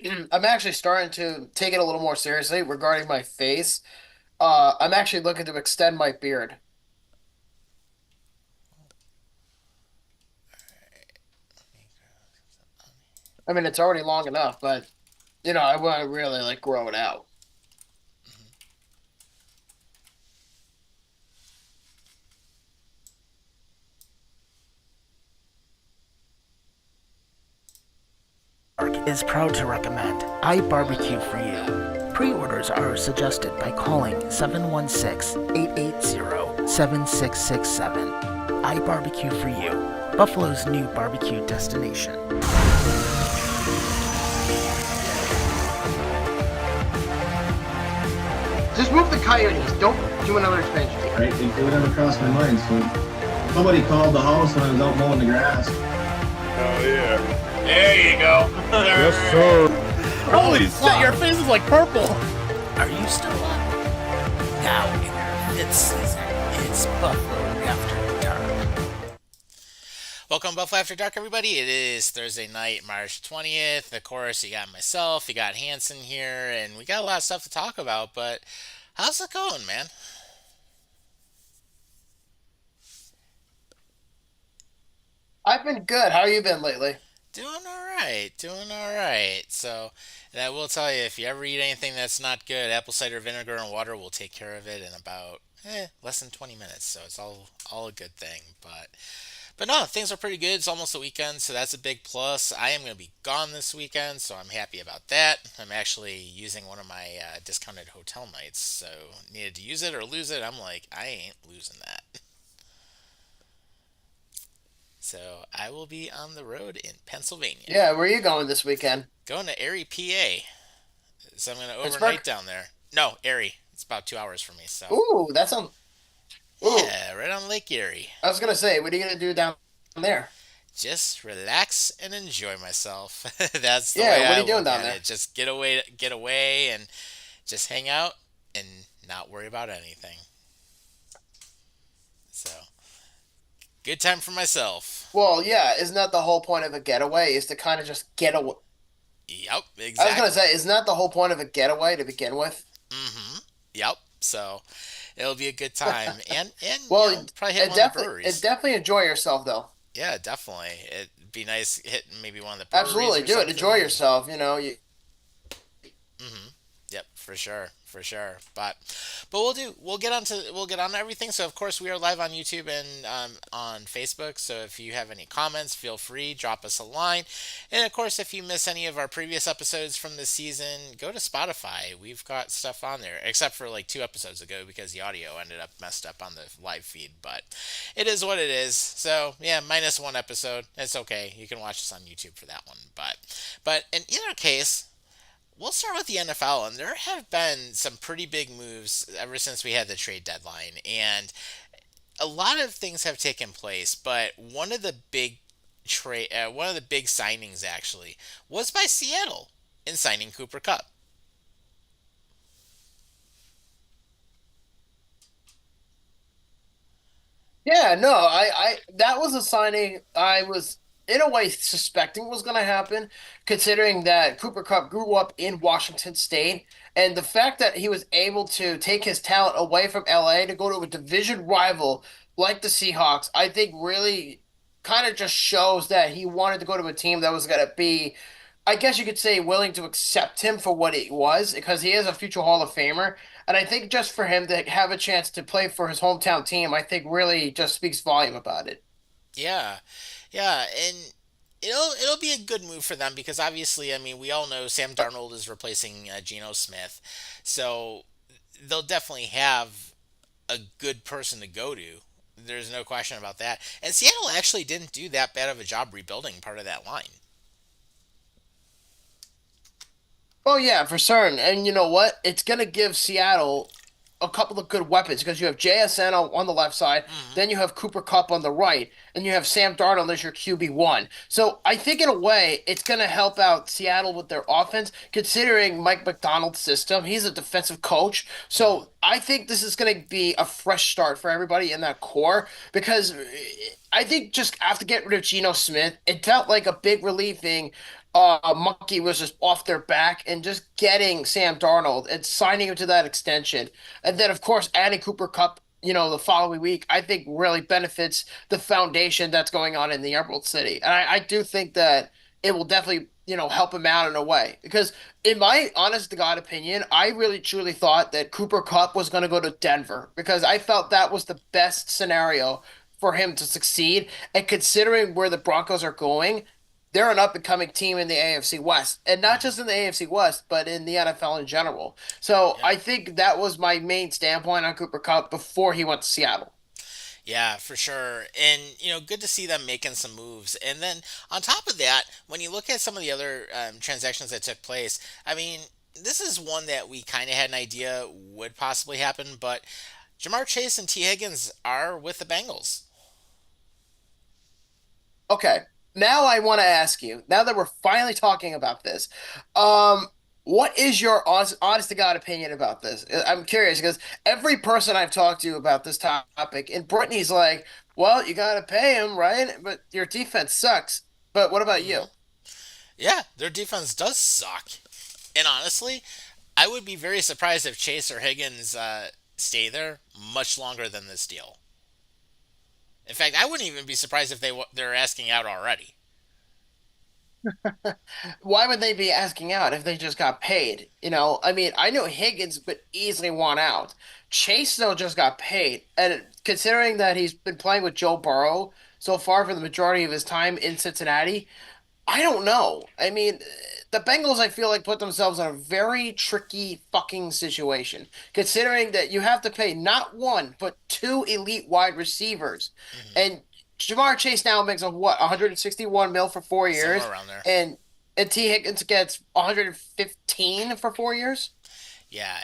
I'm actually starting to take it a little more seriously regarding my face. I'm actually looking to extend my beard. I mean, it's already long enough, but I want to really like grow it out. Is proud to recommend I Barbecue for You. Pre-orders are suggested by calling 716-880-7667. I Barbecue for You, Buffalo's new barbecue destination. Just move the coyotes. Don't do another expansion. Right? It would never cross my mind. So somebody called the house when I was out mowing the grass. Oh yeah. There you go. Yes, sir. Holy shit, your face is like purple. Are you still up? Now in their fifth season, it's Buffalo After Dark. Welcome to Buffalo After Dark, everybody. It is Thursday night, March 20th. Of course, you got myself, you got Hanson here, and we got a lot of stuff to talk about, but how's it going, man? I've been good. How you been lately? Doing all right, doing all right. So, and I will tell you, if you ever eat anything that's not good, apple cider vinegar and water will take care of it in about less than 20 minutes. So it's all a good thing. But no, things are pretty good. It's almost the weekend, so that's a big plus. I am going to be gone this weekend, so I'm happy about that. I'm actually using one of my discounted hotel nights, so needed to use it or lose it. I'm like, I ain't losing that. So I will be on the road in Pennsylvania. Yeah, where are you going this weekend? Going to Erie, PA. So I'm going to Pittsburgh? overnight down there. No, Erie. It's about 2 hours from me. So Ooh, that sounds. Ooh, yeah, right on Lake Erie. I was gonna say, what are you gonna do down there? Just relax and enjoy myself. That's the way Yeah, what I are you doing look down at there? it. Just get away, and just hang out and not worry about anything. So good time for myself. Well, yeah, isn't that the whole point of a getaway? Is to kind of just get away. Yep, I was gonna exactly. say, isn't that the whole point of a getaway to begin with? Mm-hmm. Yep. So it'll be a good time, and Well, probably hit one of the breweries. definitely enjoy yourself though. Yeah, definitely. It'd be nice hitting maybe one of the breweries Absolutely, or do it. Enjoy something. yourself. Mm-hmm. Yep, for sure, for sure. But we'll get on to everything. So of course we are live on YouTube and on Facebook. So if you have any comments, feel free drop us a line. And of course, if you miss any of our previous episodes from this season, go to Spotify. We've got stuff on there, except for like 2 episodes ago because the audio ended up messed up on the live feed. But it is what it is. So yeah, minus one episode. It's okay. You can watch us on YouTube for that one. But in either case, we'll start with the NFL, and there have been some pretty big moves ever since we had the trade deadline, and a lot of things have taken place. But one of the big signings actually was by Seattle in signing Cooper Cup. Yeah, no, that was a signing I was in a way suspecting was going to happen, considering that Cooper Cup grew up in Washington State, and the fact that he was able to take his talent away from LA to go to a division rival like the Seahawks, I think really kind of just shows that he wanted to go to a team that was going to be, I guess you could say, willing to accept him for what he was, because he is a future Hall of Famer. And I think just for him to have a chance to play for his hometown team, I think really just speaks volume about it. Yeah, yeah, and it'll be a good move for them because obviously, I mean, we all know Sam Darnold is replacing Geno Smith, so they'll definitely have a good person to go to. There's no question about that. And Seattle actually didn't do that bad of a job rebuilding part of that line. Oh yeah, for certain. And you know what? It's gonna give Seattle a couple of good weapons because you have JSN on the left side, Hmm. then you have Cooper Cup on the right, and you have Sam Darnold as your QB1. So I think in a way it's gonna help out Seattle with their offense, considering Mike McDonald's system. He's a defensive coach, Hmm. so I think this is gonna be a fresh start for everybody in that core because I think just after getting rid of Geno Smith, it felt like a big relieving monkey was just off their back and just getting Sam Darnold and signing him to that extension. And then, of course, adding Cooper Cup, the following week, I think really benefits the foundation that's going on in the Emerald City. And I do think that it will definitely, help him out in a way. Because in my honest to God opinion, I really truly thought that Cooper Cup was going to go to Denver because I felt that was the best scenario for him to succeed. And considering where the Broncos are going, they're an up and coming team in the AFC West, and not just in the AFC West, but in the NFL in general. So Yeah. I think that was my main standpoint on Cooper Cup before he went to Seattle. Yeah, for sure. And, good to see them making some moves. And then on top of that, when you look at some of the other transactions that took place, I mean, this is one that we kind of had an idea would possibly happen, but Jamar Chase and T. Higgins are with the Bengals. Okay, now I want to ask you, now that we're finally talking about this, um, what is your honest to God opinion about this? I'm curious because every person I've talked to about this topic, and Brittany's like, well, you got to pay him, right? But your defense sucks. But what about you? Hmm. Yeah, their defense does suck. And honestly, I would be very surprised if Chase or Higgins stay there much longer than this deal. In fact, I wouldn't even be surprised if they're asking out already. Why would they be asking out if they just got paid? I mean, I know Higgins would easily want out. Chase, though, just got paid. And considering that he's been playing with Joe Burrow so far for the majority of his time in Cincinnati, I don't know. I mean, the Bengals, I feel like, put themselves in a very tricky fucking situation, considering that you have to pay not one, but two elite wide receivers. Hmm. And Jamar Chase now makes a what, 161 mil for 4 years, Somewhere around there. and and T. Higgins gets 115 for 4 years. Yeah,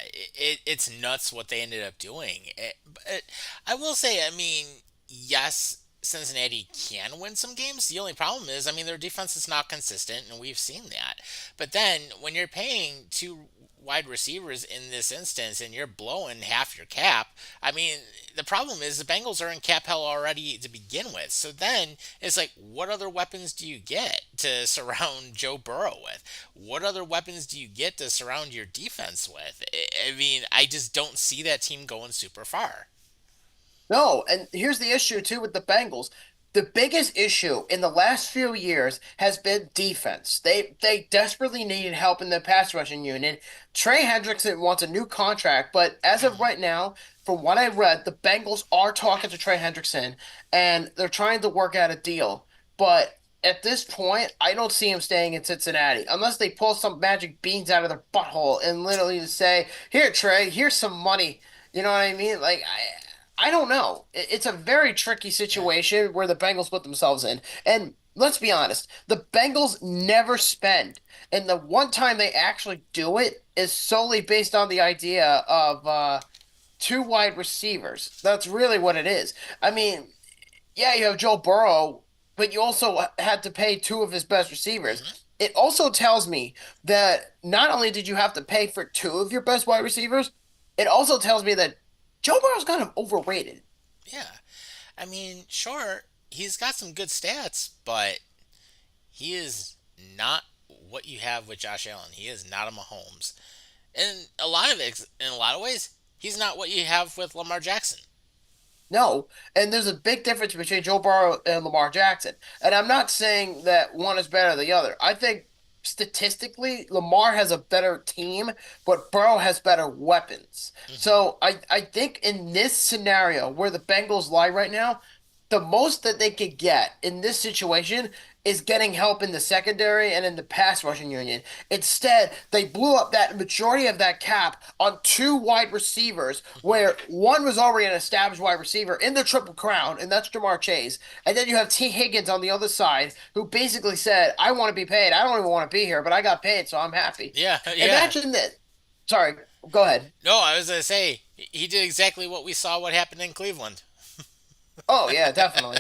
it's nuts what they ended up doing. But I will say, I mean, yes, Cincinnati can win some games. The only problem is, I mean, their defense is not consistent, and we've seen that. But then when you're paying two wide receivers in this instance and you're blowing half your cap, I mean, the problem is the Bengals are in cap hell already to begin with. So then it's like, what other weapons do you get to surround Joe Burrow with? What other weapons do you get to surround your defense with? I mean, I just don't see that team going super far. No, and here's the issue too with the Bengals. The biggest issue in the last few years has been defense. They desperately needed help in the pass rushing unit. Trey Hendrickson wants a new contract, but as of Hmm. right now, from what I read, the Bengals are talking to Trey Hendrickson and they're trying to work out a deal. But at this point, I don't see him staying in Cincinnati unless they pull some magic beans out of their butthole and literally just say, "Here, Trey, here's some money." You know what I mean? Like I don't know. It's a very tricky Yeah. situation where the Bengals put themselves in. And let's be honest, the Bengals never spend. And the one time they actually do it is solely based on the idea of two wide receivers. That's really what it is. I mean, yeah, you have Joe Burrow, but you also had to pay two of his best receivers. Hmm. It also tells me that not only did you have to pay for two of your best wide receivers, it also tells me that Joe Burrow's kind of overrated. Yeah. I mean, sure, he's got some good stats, but he is not what you have with Josh Allen. He is not a Mahomes. And in a lot of ways, he's not what you have with Lamar Jackson. No, and there's a big difference between Joe Burrow and Lamar Jackson. And I'm not saying that one is better than the other. I think statistically, Lamar has a better team, but Burrow has better weapons. Hmm. So I think in this scenario where the Bengals lie right now, the most that they could get in this situation is getting help in the secondary and in the pass rushing union. Instead, they blew up that majority of that cap on two wide receivers, where one was already an established wide receiver in the Triple Crown, and that's Jamar Chase. And then you have T. Higgins on the other side, who basically said, I want to be paid. I don't even want to be here, but I got paid, so I'm happy. Yeah, yeah. Imagine that. Sorry, go ahead. No, I was gonna say he did exactly what we saw what happened in Cleveland. Oh, yeah, definitely.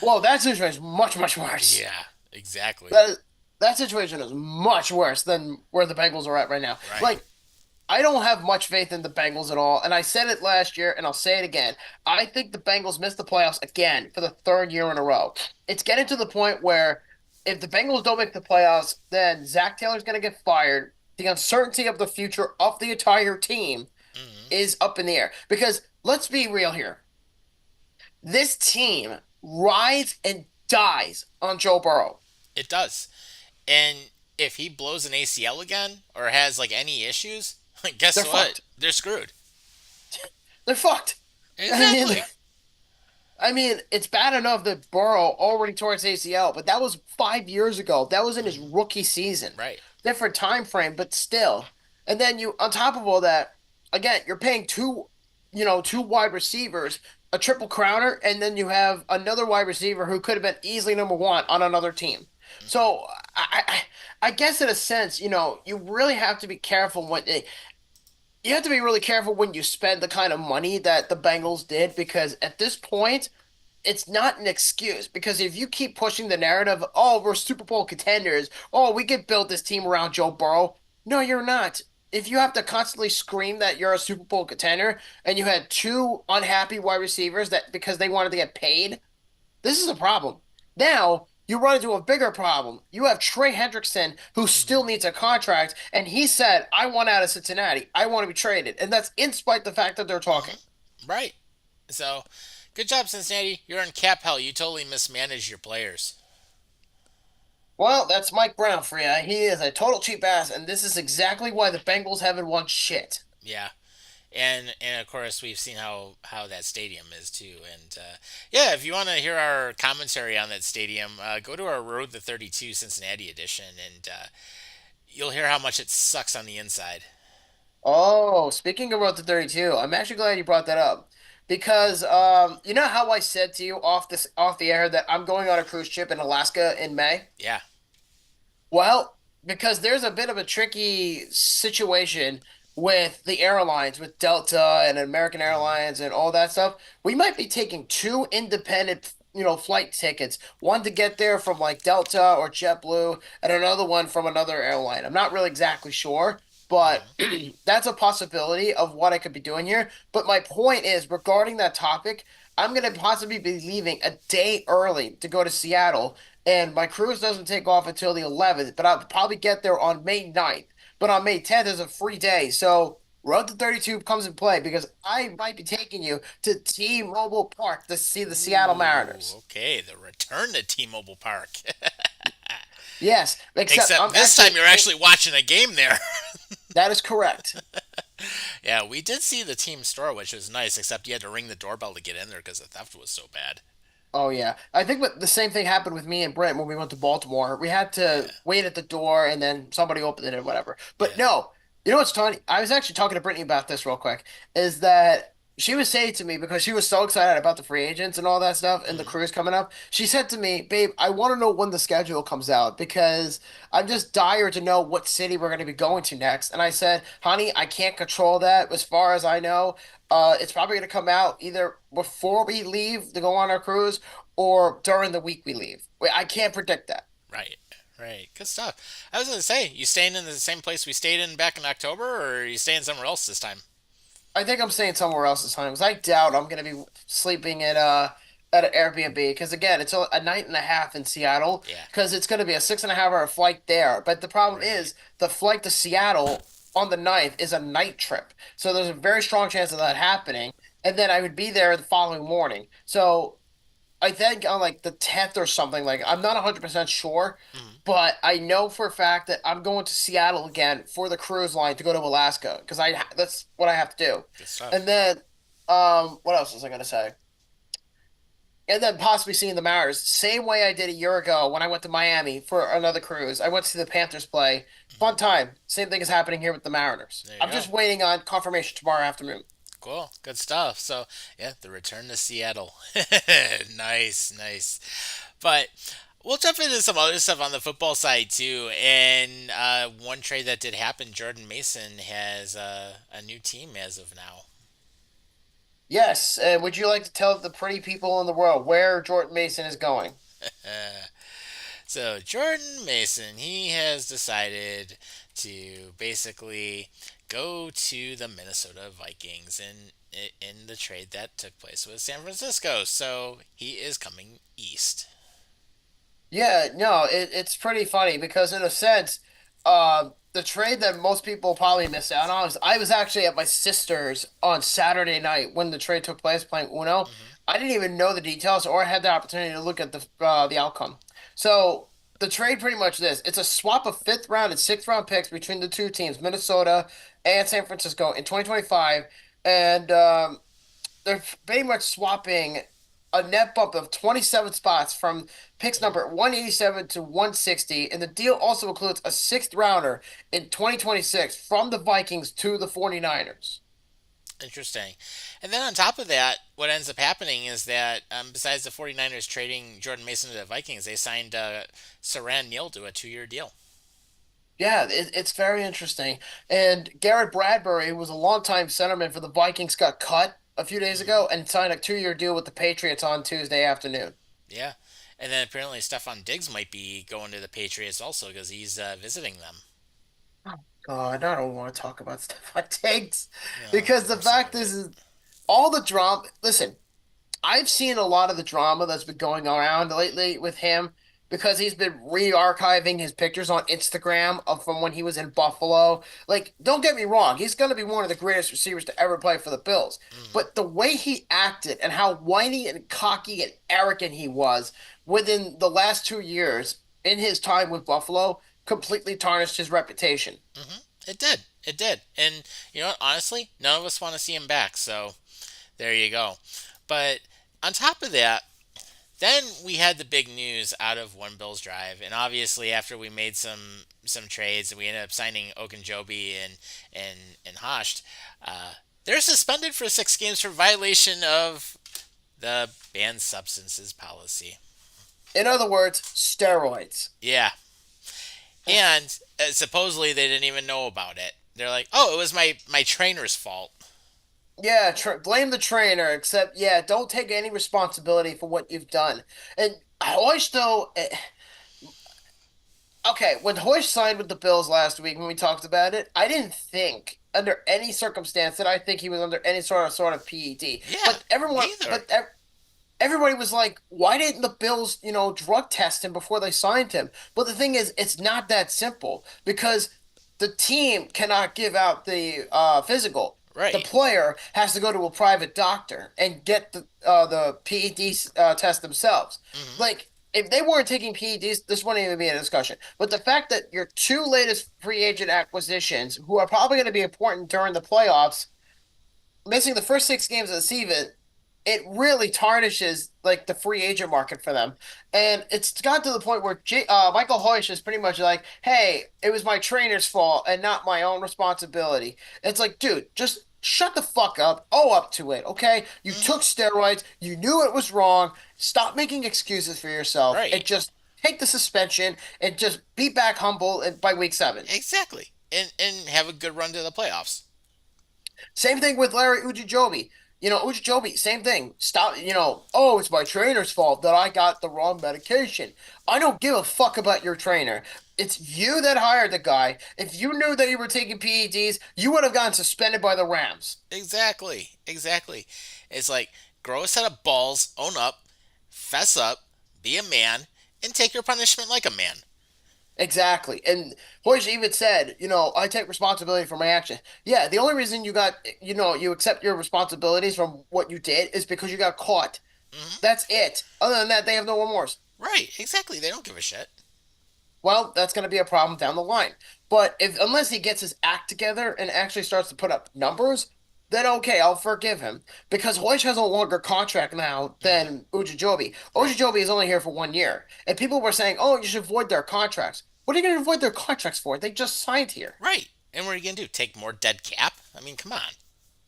Well, that situation is much, much worse. Yeah, exactly. That that situation is much worse than where the Bengals are at right now. Right. Like, I don't have much faith in the Bengals at all, and I said it last year, and I'll say it again. I think the Bengals missed the playoffs again for the third year in a row. It's getting to the point where if the Bengals don't make the playoffs, then Zach Taylor's going to get fired. The uncertainty of the future of the entire team Hmm. is up in the air. Because let's be real here. This team rides and dies on Joe Burrow. It does. And if he blows an ACL again or has like any issues, guess They're what? fucked. They're screwed. They're fucked. I mean, Exactly. I mean, it's bad enough that Burrow already tore his ACL, but that was 5 years ago. That was in his Hmm. rookie season. Right. Different time frame, but still. And then you, on top of all that, again, you're paying two wide receivers, a triple crowner, and then you have another wide receiver who could have been easily number one on another team. Hmm. So I guess in a sense, you really have to be careful you have to be really careful when you spend the kind of money that the Bengals did because at this point it's not an excuse because if you keep pushing the narrative, oh, we're Super Bowl contenders, oh, we could build this team around Joe Burrow. No, you're not. If you have to constantly scream that you're a Super Bowl contender and you had two unhappy wide receivers that because they wanted to get paid, this is a problem. Now you run into a bigger problem. You have Trey Hendrickson who still Hmm. needs a contract, and he said, I want out of Cincinnati. I want to be traded. And that's in spite the fact that they're talking. Hmm. Right. So, good job, Cincinnati. You're in cap hell. You totally mismanaged your players. Well, that's Mike Brown for you. He is a total cheap ass, and this is exactly why the Bengals haven't won shit. Yeah. And of course we've seen how that stadium is too. And yeah, if you want to hear our commentary on that stadium, go to our Road to 32 Cincinnati edition, and you'll hear how much it sucks on the inside. Oh, speaking of Road to 32, I'm actually glad you brought that up because you know how I said to you off the air that I'm going on a cruise ship in Alaska in May? Yeah. Well, because there's a bit of a tricky situation with the airlines, with Delta and American Hmm. Airlines and all that stuff. We might be taking two independent, flight tickets. One to get there from like Delta or JetBlue, and another one from another airline. I'm not really exactly sure, but Hmm. that's a possibility of what I could be doing here. But my point is, regarding that topic, I'm going to possibly be leaving a day early to go to Seattle and my cruise doesn't take off until the 11th, but I'll probably get there on May 9th. But on May 10th is a free day. So Road to 32 comes in play because I might be taking you to T-Mobile Park to see the Seattle Ooh, Mariners. okay. The return to T-Mobile Park. Yes, except Except I'm this time actually you're actually watching a game there. that is correct. Yeah, we did see the team store, which was nice. Except you had to ring the doorbell to get in there because the theft was so bad. Oh yeah, I think the same thing happened with me and Brent when we went to Baltimore. We had to Yeah. wait at the door, and then somebody opened it or whatever. But Yeah. no, you know what's funny? I was actually talking to Brittany about this real quick. Is that she was saying to me because she was so excited about the free agents and all that stuff and the Hmm. cruise coming up. She said to me, "Babe, I want to know when the schedule comes out because I'm just dire to know what city we're going to be going to next." And I said, "Honey, I can't control that. As far as I know, it's probably going to come out either before we leave to go on our cruise." Or during the week we leave. I can't predict that. Right. Right. Good stuff. I was gonna say, you staying in the same place we stayed in back in October, or are you staying somewhere else this time? I think I'm staying somewhere else this time because I doubt I'm gonna be sleeping at an Airbnb because again it's a night and a half in Seattle Yeah. because it's gonna be a 6.5 hour flight there. But the problem Right. is the flight to Seattle on the 9th is a night trip, so there's a very strong chance of that happening. And then I would be there the following morning. So I think on like the 10th or something, like I'm not 100% sure, Mm, but I know for a fact that I'm going to Seattle again for the cruise line to go to Alaska because that's what I have to do. good stuff. And then what else was I gonna say? And then possibly seeing the Mariners, same way I did a year ago when I went to Miami for another cruise. I went to see the Panthers play. Fun Hmm. time. Same thing is happening here with the Mariners. There you I'm go. just waiting on confirmation tomorrow afternoon. Cool. Good stuff. So yeah, the return to Seattle. Nice. Nice. But we'll jump into some other stuff on the football side too. And one trade that did happen, Jordan Mason has a new team as of now. Yes, would you like to tell the pretty people in the world where Jordan Mason is going? So Jordan Mason, he has decided to basically go to the Minnesota Vikings in the trade that took place with San Francisco. So he is coming east. Yeah, no, it's pretty funny because in a sense, the trade that most people probably miss out on is I was actually at my sister's on Saturday night when the trade took place playing Uno. Hmm. I didn't even know the details or had the opportunity to look at the outcome. So the trade pretty much this. It's a swap of fifth round and sixth round picks between the two teams, Minnesota and San Francisco in 2025. And they're pretty much swapping a net bump of 27 spots from picks number 187 to 160, and the deal also includes a sixth rounder in 2026 from the Vikings to the 49ers. Interesting. And then on top of that, what ends up happening is that besides the 49ers trading Jordan Mason to the Vikings, they signed Saran Neal to a 2-year deal. Yeah, it's very interesting. And Garrett Bradbury, who was a longtime centerman for the Vikings, got cut a few days Hmm. ago and signed a 2-year deal with the Patriots on Tuesday afternoon. Yeah. And then apparently Stephon Diggs might be going to the Patriots also because he's visiting them. Oh, God, I don't want to talk about Stephon Diggs No, because the I'm sick fact of it. is all the drama. Listen, I've seen a lot of the drama that's been going around lately with him because he's been re-archiving his pictures on Instagram of from when he was in Buffalo. Like, don't get me wrong, he's going to be one of the greatest receivers to ever play for the Bills. Hmm. But the way he acted and how whiny and cocky and arrogant he was within the last 2 years in his time with Buffalo completely tarnished his reputation. Hmm. It did. It did. And you know what? Honestly, none of us want to see him back. So there you go. But on top of that, then we had the big news out of One Bills Drive, and obviously after we made some trades and we ended up signing Ogunjobi and Hosht, they're suspended for 6 games for violation of the banned substances policy. In other words, steroids. Yeah, and supposedly they didn't even know about it. They're like, "Oh, it was my trainer's fault." Yeah, blame the trainer, except, yeah, don't take any responsibility for what you've done. And Hoish, though, okay, when Hoish signed with the Bills last week, when we talked about it, I didn't think under any circumstance that I think he was under any sort of PED. Yeah, me either. Everybody was like, why didn't the Bills, drug test him before they signed him? But the thing is, it's not that simple because the team cannot give out the physical. The Right. player has to go to a private doctor and get the PED test themselves. Hmm. Like, if they weren't taking PEDs, this wouldn't even be a discussion. But the fact that your two latest free agent acquisitions, who are probably going to be important during the playoffs, missing the first 6 games of the season, it really tarnishes like the free agent market for them. And it's got to the point where Michael Hoysh is pretty much like, "Hey, it was my trainer's fault and not my own responsibility." It's like, dude, just shut the fuck up, own up to it, okay? You Hmm. took steroids, you knew it was wrong. Stop making excuses for yourself and Right. just take the suspension and just be back humble by week 7. Exactly. And have a good run to the playoffs. Same thing with Larry Ujijobi. Ujijobi, same thing. Stop, oh, it's my trainer's fault that I got the wrong medication. I don't give a fuck about your trainer. It's you that hired the guy. If you knew that you were taking PEDs, you would have gotten suspended by the Rams. Exactly. Exactly. It's like grow a set of balls, own up, fess up, be a man, and take your punishment like a man. Exactly. And Hoyes even said, I take responsibility for my action. Yeah, the only reason you accept your responsibilities from what you did is because you got caught. Hmm. That's it. Other than that, they have no remorse. Right. Exactly. They don't give a shit. Well, that's going to be a problem down the line. But if unless he gets his act together and actually starts to put up numbers, then okay, I'll forgive him because Hoyt has a longer contract now Hmm. than Ujijobi. Right. Ujijobi is only here for 1 year, and people were saying, "Oh, you should void their contracts." What are you going to void their contracts for? They just signed here. Right. And what are you gonna do? Take more dead cap? I mean, come on.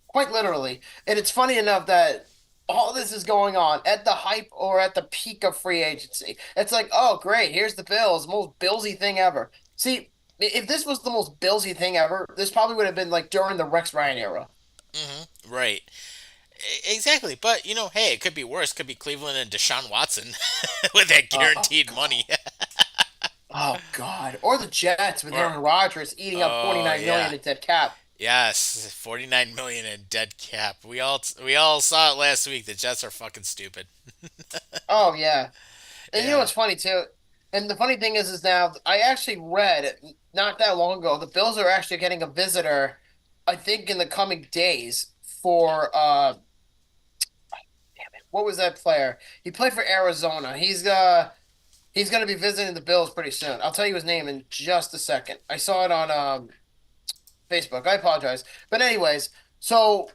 Quite literally. And it's funny enough that all this is going on at the hype or at the peak of free agency. It's like, oh, great, here's the Bills, most Billsy thing ever. See, if this was the most Billsy thing ever, this probably would have been like during the Rex Ryan era. Hmm. Right. Exactly. But hey, it could be worse. Could be Cleveland and Deshaun Watson with that Oh, guaranteed money. God. Oh, God. Or the Jets with Or Aaron Rodgers eating up oh 49 yeah. million in dead cap. Yes, 49 million in dead cap. We all saw it last week. The Jets are fucking stupid. Oh, yeah. And you know Yeah. what's funny too? And the funny thing is now I actually read not that long ago the Bills are actually getting a visitor, I think in the coming days for what was that player? He played for Arizona. He's gonna be visiting the Bills pretty soon. I'll tell you his name in just a second. I saw it on Facebook. I apologize. But anyways, so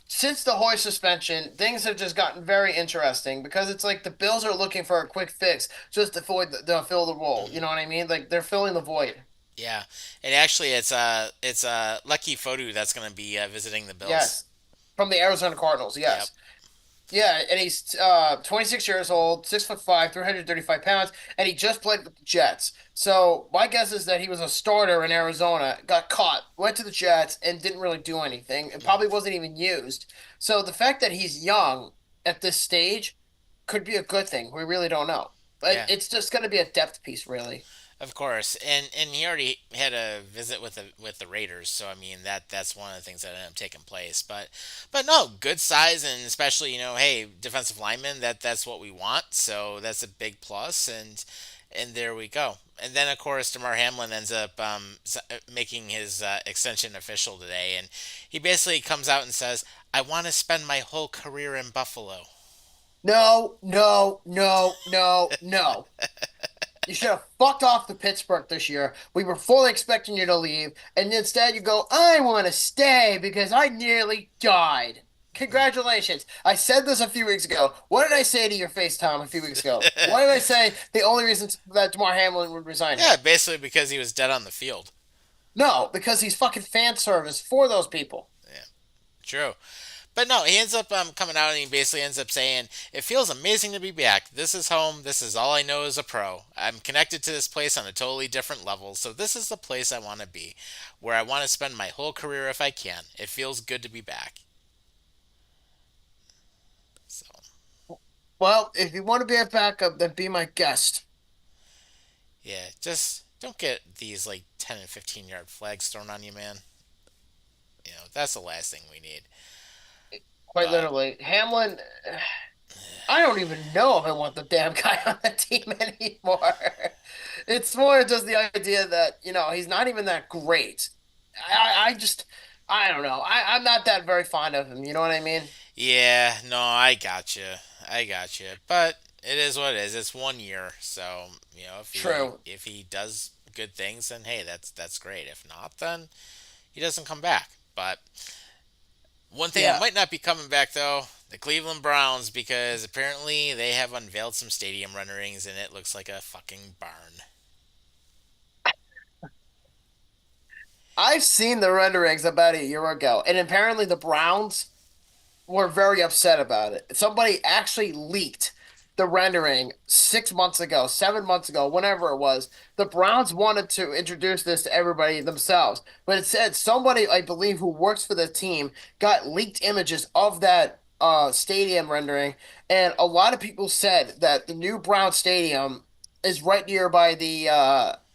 since the Hoyer suspension, things have just gotten very interesting because it's like the Bills are looking for a quick fix just to fill the role. You know what I mean? Like they're filling the void. Yeah, and actually, it's Lucky Fodu that's going to be visiting the Bills. Yes, from the Arizona Cardinals. Yep. Yes. Yeah, and he's 26 years old, 6'5", 335 pounds, and he just played with the Jets. So my guess is that he was a starter in Arizona, got caught, went to the Jets, and didn't really do anything, and probably wasn't even used. So the fact that he's young at this stage could be a good thing. We really don't know. But Yeah. it's just going to be a depth piece, really. Of course, and he already had a visit with the Raiders, so I mean that's one of the things that ended up taking place. But no, good size, and especially hey, defensive lineman, that's what we want, so that's a big plus, and there we go. And then of course Damar Hamlin ends up making his extension official today, and he basically comes out and says, "I want to spend my whole career in Buffalo." No, no, no, no, no. You should have fucked off to Pittsburgh this year. We were fully expecting you to leave, and instead you go, I want to stay because I nearly died. Congratulations. I said this a few weeks ago. What did I say to your face, Tom, a few weeks ago? What did I say the only reason that Damar Hamlin would resign Yeah, here? basically because he was dead on the field. No, because he's fucking fan service for those people. Yeah, true. But no, he ends up coming out and he basically ends up saying, "It feels amazing to be back. This is home. This is all I know as a pro. I'm connected to this place on a totally different level. So this is the place I want to be, where I want to spend my whole career if I can. It feels good to be back." So Well, if you want to be a backup, then be my guest. yeah, just don't get these like 10 and 15-yard flags thrown on you, man. That's the last thing we need. Quite But literally. Hamlin, I don't even know if I want the damn guy on the team anymore. It's more just the idea that, he's not even that great. I just, I don't know. I'm not that very fond of him. You know what I mean? yeah, no, I got you. I got you. But it is what it is. It's 1 year, so if he True. if he does good things, then hey, that's great. If not, then he doesn't come back. But one thing that Yeah. might not be coming back though, the Cleveland Browns, because apparently they have unveiled some stadium renderings and it looks like a fucking barn. I've seen the renderings about a year ago, and apparently the Browns were very upset about it. Somebody actually leaked the rendering 6 months ago, 7 months ago, whenever it was. The Browns wanted to introduce this to everybody themselves, but it said somebody, I believe, who works for the team got leaked images of that stadium rendering, and a lot of people said that the new Brown Stadium is right near by the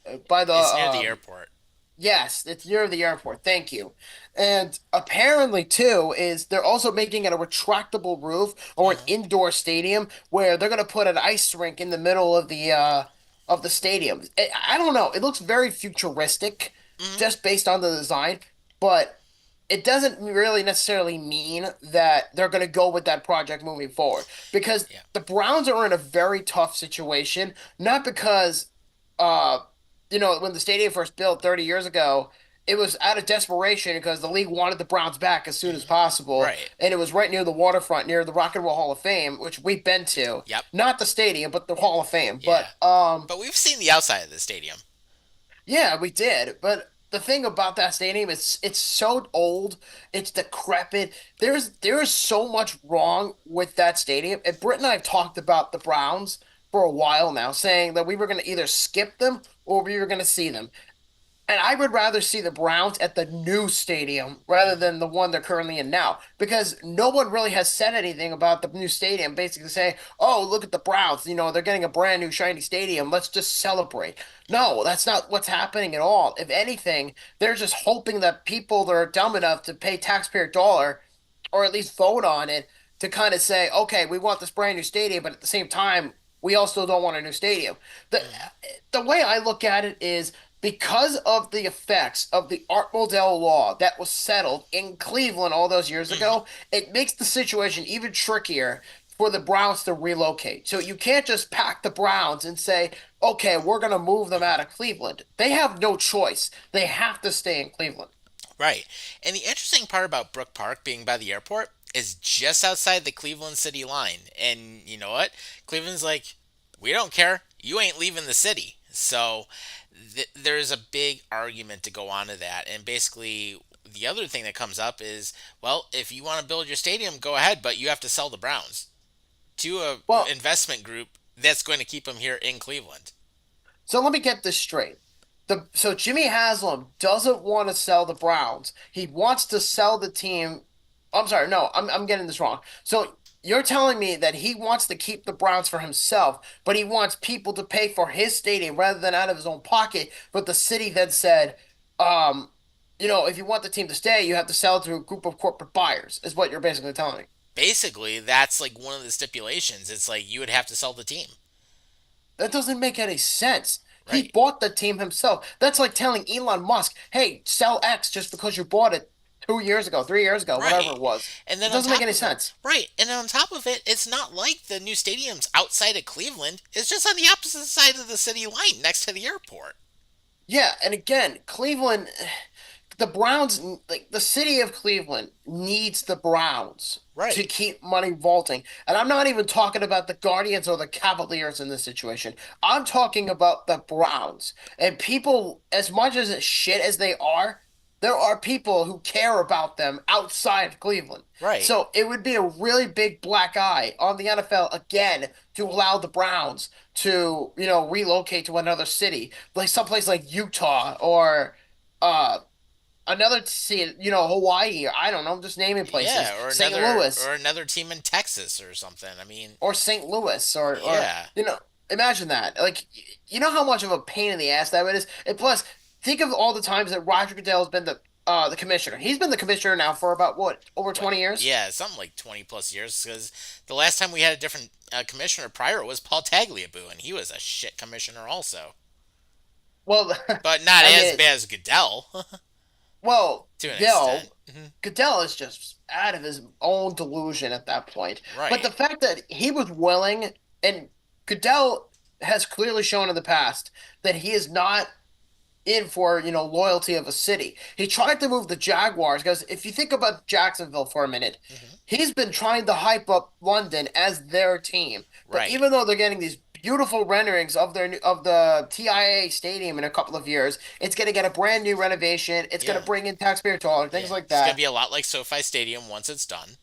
It's near the airport. Yes, it's near the airport. Thank you. And apparently, too, is they're also making it a retractable roof or an Hmm. indoor stadium where they're going to put an ice rink in the middle of the stadium. I don't know. It looks very futuristic Hmm. just based on the design, but it doesn't really necessarily mean that they're going to go with that project moving forward because Yeah. the Browns are in a very tough situation, not because uh when the stadium first built 30 years ago, it was out of desperation because the league wanted the Browns back as soon as Hmm. possible, Right. and it was right near the waterfront, near the Rock and Roll Hall of Fame, which we've been to. Yep. Not the stadium, but the Hall of Fame. Yeah. But But we've seen the outside of the stadium. yeah, we did. But the thing about that stadium is it's so old, it's decrepit. There is so much wrong with that stadium. And Britt and I have talked about the Browns for a while now, saying that we were going to either skip them or we were going to see them. And I would rather see the Browns at the new stadium rather Hmm. than the one they're currently in now, because no one really has said anything about the new stadium. Basically, saying, "Oh, look at the Browns! They're getting a brand new shiny stadium. Let's just celebrate." No, that's not what's happening at all. If anything, they're just hoping that people that are dumb enough to pay taxpayer dollar, or at least vote on it, to kind of say, "Okay, we want this brand new stadium," but at the same time, we also don't want a new stadium. The Hmm. the way I look at it is because of the effects of the Art Modell law that was settled in Cleveland all those years Hmm. ago, it makes the situation even trickier for the Browns to relocate. So you can't just pack the Browns and say, okay, we're going to move them out of Cleveland. They have no choice. They have to stay in Cleveland. Right. And the interesting part about Brook Park being by the airport is just outside the Cleveland city line. And you know what? Cleveland's like, we don't care. You ain't leaving the city. So there's a big argument to go on to that. And basically, the other thing that comes up is, well, if you want to build your stadium, go ahead, but you have to sell the Browns to a Well, investment group that's going to keep them here in Cleveland. so let me get this straight. So Jimmy Haslam doesn't want to sell the Browns. He wants to sell the team. I'm sorry, no, I'm getting this wrong. So you're telling me that he wants to keep the Browns for himself, but he wants people to pay for his stadium rather than out of his own pocket. But the city then said, um, if you want the team to stay, you have to sell it to a group of corporate buyers, is what you're basically telling me. Basically, that's like one of the stipulations. It's like you would have to sell the team. That doesn't make any sense. He Right. bought the team himself. That's like telling Elon Musk, hey, sell X just because you bought it 2 years ago, 3 years ago, whatever Right. it was. And It then on doesn't make top any of it, sense. right. And then on top of it, it's not like the new stadium's outside of Cleveland. It's just on the opposite side of the city line next to the airport. Yeah, and again, Cleveland, the Browns, like the city of Cleveland needs the Browns to Right. keep money vaulting. And I'm not even talking about the Guardians or the Cavaliers in this situation. I'm talking about the Browns. And people, as much as shit as they are, there are people who care about them outside of Cleveland. Right. So it would be a really big black eye on the NFL again to allow the Browns to, relocate to another city, like someplace like Utah or uh another city, Hawaii. I don't know. I'm just naming places. Yeah, St. Louis or another team in Texas or something. I mean, or St. Louis or yeah. imagine that. Like you know how much of a pain in the ass that is. And plus, think of all the times that Roger Goodell has been the commissioner. He's been the commissioner now for about what, over What? 20 years? Yeah, something like 20 plus years because the last time we had a different commissioner prior was Paul Tagliabue, and he was a shit commissioner also. Well, But not I as mean, bad as Goodell well, to an Goodell, extent. Hmm. Goodell is just out of his own delusion at that point. But Right. the fact that he was willing, and Goodell has clearly shown in the past that he is not in for, loyalty of a city. He tried to move the Jaguars because if you think about Jacksonville for a minute, Hmm. he's been trying to hype up London as their team. But Right. even though they're getting these beautiful renderings of the TIAA stadium in a couple of years, it's going to get a brand new renovation. It's going Yeah. to bring in taxpayer dollars, things Yeah. like It's gonna that. be a lot like SoFi Stadium once it's done.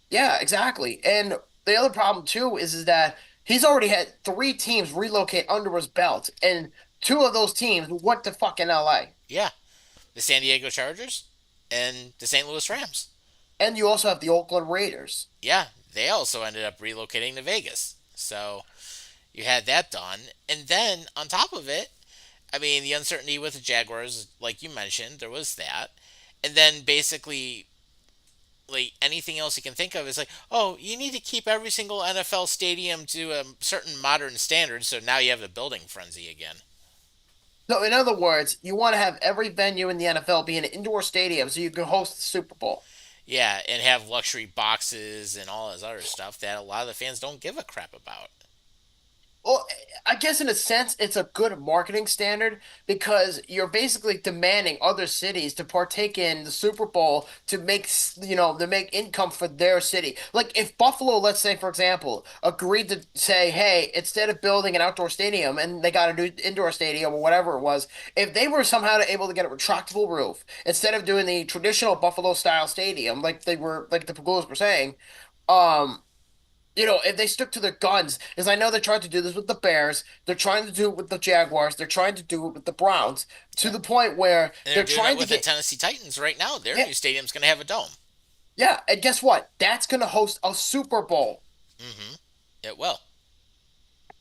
Yeah, exactly. And the other problem too is that he's already had three teams relocate under his belt, and two of those teams went to fucking LA. Yeah. The San Diego Chargers and the St. Louis Rams. And you also have the Oakland Raiders. Yeah, they also ended up relocating to Vegas. So you had that done. And then on top of it, I mean, the uncertainty with the Jaguars, like you mentioned, there was that. And then basically, like anything else you can think of is like, oh, you need to keep every single NFL stadium to a certain modern standard. So now you have a building frenzy again. So, in other words, you want to have every venue in the NFL be an indoor stadium so you can host the Super Bowl. Yeah, and have luxury boxes and all this other stuff that a lot of the fans don't give a crap about. Well, I guess in a sense, it's a good marketing standard because you're basically demanding other cities to partake in the Super Bowl to to make income for their city. Like if Buffalo, let's say, for example, agreed to say, hey, instead of building an outdoor stadium and they got a new indoor stadium or whatever it was, if they were somehow able to get a retractable roof instead of doing the traditional Buffalo style stadium, like the Blues were saying, um, if they stuck to their guns, as I know they tried to do this with the Bears, they're trying to do it with the Jaguars, they're trying to do it with the Browns, to Yeah. the point where And they're they're doing it trying to with the get, Tennessee Titans right now. Their yeah, new stadium's going to have a dome. yeah, and guess what? That's going to host a Super Bowl. Hmm. It will.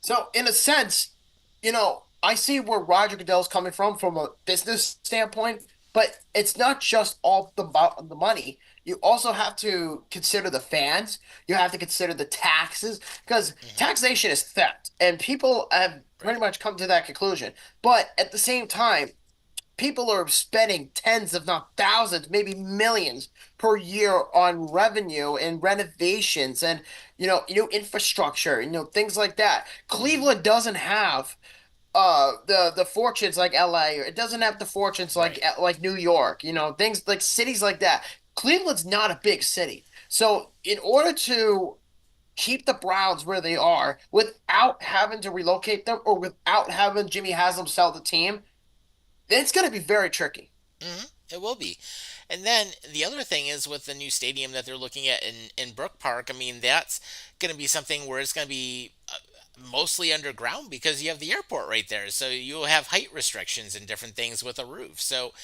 So, in a sense, I see where Roger Goodell's coming from a business standpoint, But it's not just all the money. You also have to consider the fans. You have to consider the taxes because Hmm. taxation is theft, and people have Right. pretty much come to that conclusion. But at the same time, people are spending tens, if not thousands, maybe millions per year on revenue and renovations and new infrastructure, things like that. Hmm. Cleveland doesn't have the fortunes like LA, or it doesn't have the fortunes Right. like New York, things like cities like that. Cleveland's not a big city. So in order to keep the Browns where they are without having to relocate them or without having Jimmy Haslam sell the team, it's going to be very tricky. Hmm. It will be. And then the other thing is with the new stadium that they're looking at in Brook Park. I mean, that's going to be something where it's going to be mostly underground because you have the airport right there. So you'll have height restrictions and different things with a roof. So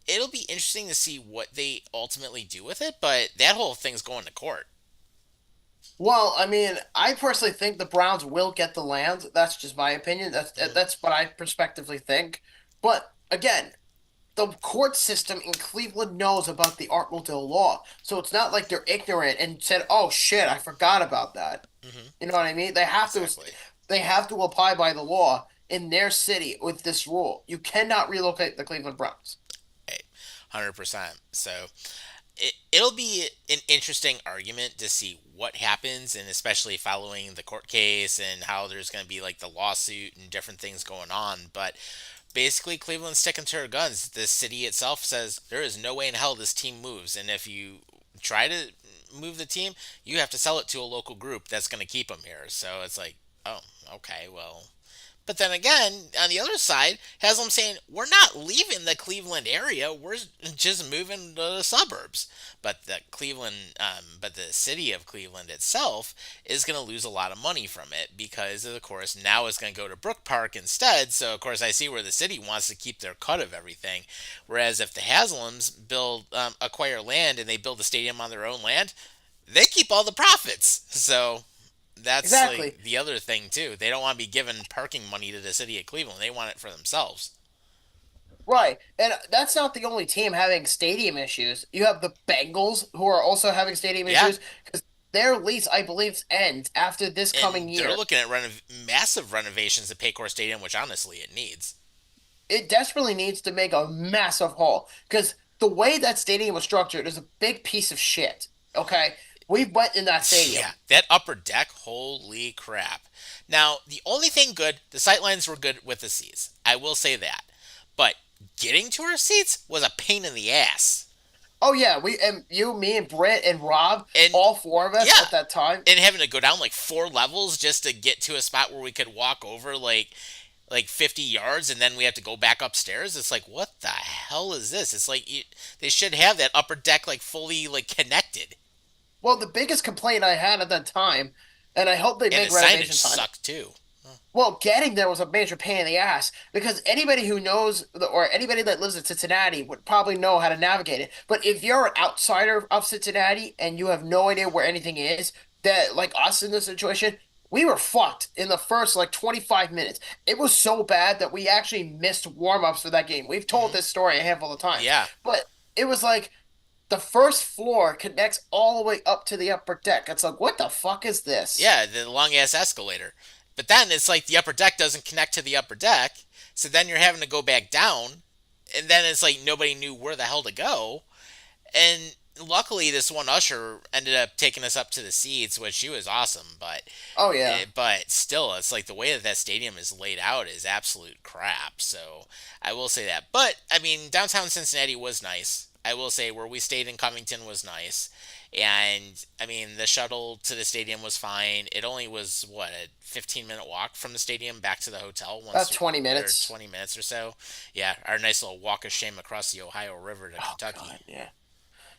it'll be interesting to see what they ultimately do with it. But that whole thing's going to court. Well, I mean, I personally think the Browns will get the land. That's just my opinion. Hmm. That's what I prospectively think. But again, the court system in Cleveland knows about the Art Modell law. So it's not like they're ignorant and said, "Oh shit, I forgot about that." Hmm. You know what I mean? Exactly. They have to apply by the law in their city with this rule. You cannot relocate the Cleveland Browns. Right. 100%. So it'll be an interesting argument to see what happens, and especially following the court case and how there's going to be like the lawsuit and different things going on. But basically, Cleveland's sticking to her guns. The city itself says there is no way in hell this team moves, and if you try to move the team, you have to sell it to a local group that's going to keep them here. So it's like, oh, okay, well, but then again, on the other side, Haslam saying we're not leaving the Cleveland area; we're just moving to the suburbs. But but the city of Cleveland itself is going to lose a lot of money from it because, of course, now it's going to go to Brook Park instead. So, of course, I see where the city wants to keep their cut of everything. Whereas if the Haslams acquire land and they build a stadium on their own land, they keep all the profits. So that's Exactly. like the other thing too. They don't want to be giving parking money to the city of Cleveland. They want it for themselves. Right. And that's not the only team having stadium issues. You have the Bengals who are also having stadium Yeah, issues because their lease, I believe, ends after this coming and they're year. looking at massive renovations at Paycor Stadium, which honestly it needs. It desperately needs to make a massive haul because the way that stadium was structured is a big piece of shit. Okay. We went in that Yeah, stadium. that upper deck, holy crap. Now, the only thing good, the sightlines were good with the seats. I will say that. But getting to our seats was a pain in the ass. Oh yeah, we and you, me, and Britt and Rob, And all four of us yeah, at that time. and having to go down like 4 levels just to get to a spot where we could walk over like 50 yards and then we have to go back upstairs. It's like, what the hell is this? It's like they should have that upper deck like fully like connected. Well, the biggest complaint I had at that time, and I hope they And the make signage renovations on it. sucked too. Well, getting there was a major pain in the ass because anybody who knows or anybody that lives in Cincinnati would probably know how to navigate it. But if you're an outsider of Cincinnati and you have no idea where anything is, that like us in this situation, we were fucked in the first like 25 minutes. It was so bad that we actually missed warm-ups for that game. We've told Hmm. this story a handful of times, Yeah, but it was like the first floor connects all the way up to the upper deck. It's like, what the fuck is this? yeah, the long ass escalator. But then it's like the upper deck doesn't connect to the upper deck, so then you're having to go back down, and then it's like nobody knew where the hell to go. And luckily, this one usher ended up taking us up to the seats, which she was awesome. Oh yeah. But still, it's like the way that that stadium is laid out is absolute crap. So I will say that. But I mean, downtown Cincinnati was nice. I will say where we stayed in Covington was nice. And I mean, the shuttle to the stadium was fine. It only was what a 15-minute walk from the stadium back to the hotel About once, 20 or minutes. 20 minutes or so. Yeah, our nice little walk of shame across the Ohio River to Oh Kentucky. God, yeah.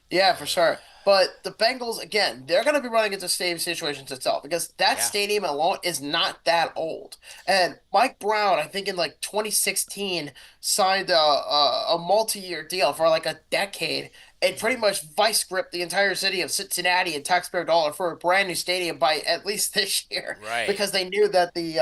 Yeah, for sure. But the Bengals, again, they're going to be running into stadium situations itself because that Yeah. stadium alone is not that old. And Mike Brown, I think in like 2016, signed a multi-year deal for like a decade. It pretty Hmm. much vice gripped the entire city of Cincinnati and taxpayer dollar for a brand new stadium by at least this year Right. because they knew that the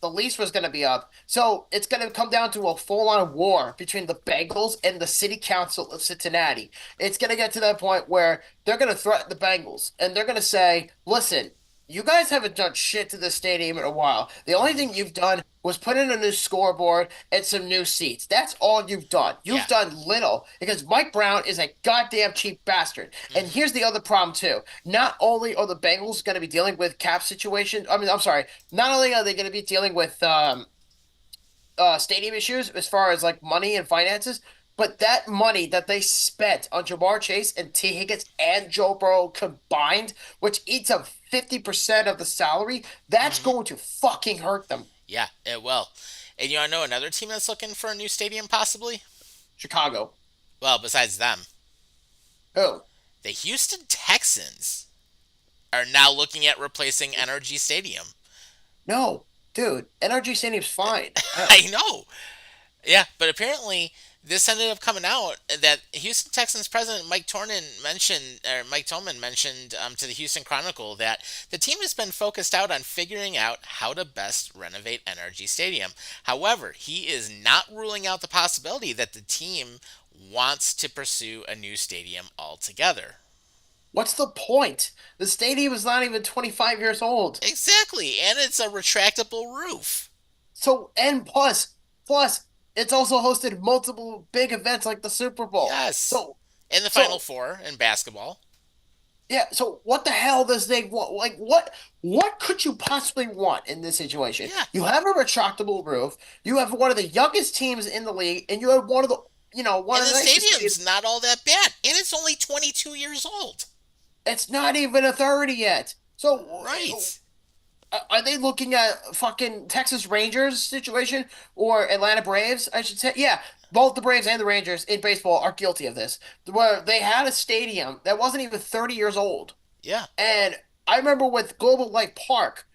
the lease was going to be up. So it's going to come down to a full-on war between the Bengals and the city council of Cincinnati. It's going to get to that point where they're going to threaten the Bengals and they're going to say, listen, you guys haven't done shit to this stadium in a while. The only thing you've done was put in a new scoreboard and some new seats. That's all you've done. Yeah. You've done little because Mike Brown is a goddamn cheap bastard. And Hmm. here's the other problem too. Not only are the Bengals going to be dealing with cap situation, I mean, I'm sorry. Not only are they going to be dealing with stadium issues as far as like money and finances, but that money that they spent on Jamar Chase and T. Higgins and Joe Burrow combined, which eats up 50% of the salary, that's Hmm. going to fucking hurt them. Yeah, it will. And you want to know another team that's looking for a new stadium, possibly? Chicago. Well, besides them, Oh, the Houston Texans are now looking at replacing NRG Stadium. no, dude. NRG Stadium's fine. I know. Yeah, but apparently this ended up coming out that Houston Texans president Mike Tolman mentioned to the Houston Chronicle that the team has been focused out on figuring out how to best renovate NRG Stadium. However, he is not ruling out the possibility that the team wants to pursue a new stadium altogether. What's the point? The stadium is not even 25 years old. Exactly, and it's a retractable roof. So, and plus, it's also hosted multiple big events like the Super Bowl. Yes, in the Final So Four in basketball. yeah. So, what the hell does they want? Like, what could you possibly want in this situation? Yeah, You have a retractable roof. You have one of the youngest teams in the league, and you have one of the, one and of the the nicest stadium's stadiums. not all that bad, and it's only 22 years old. It's not even a 30 yet. So, Right. are they looking at fucking Texas Rangers situation or Atlanta Braves? I should say. Yeah, both the Braves and the Rangers in baseball are guilty of this. Where they had a stadium that wasn't even 30 years old. Yeah. And I remember with Global Life Park,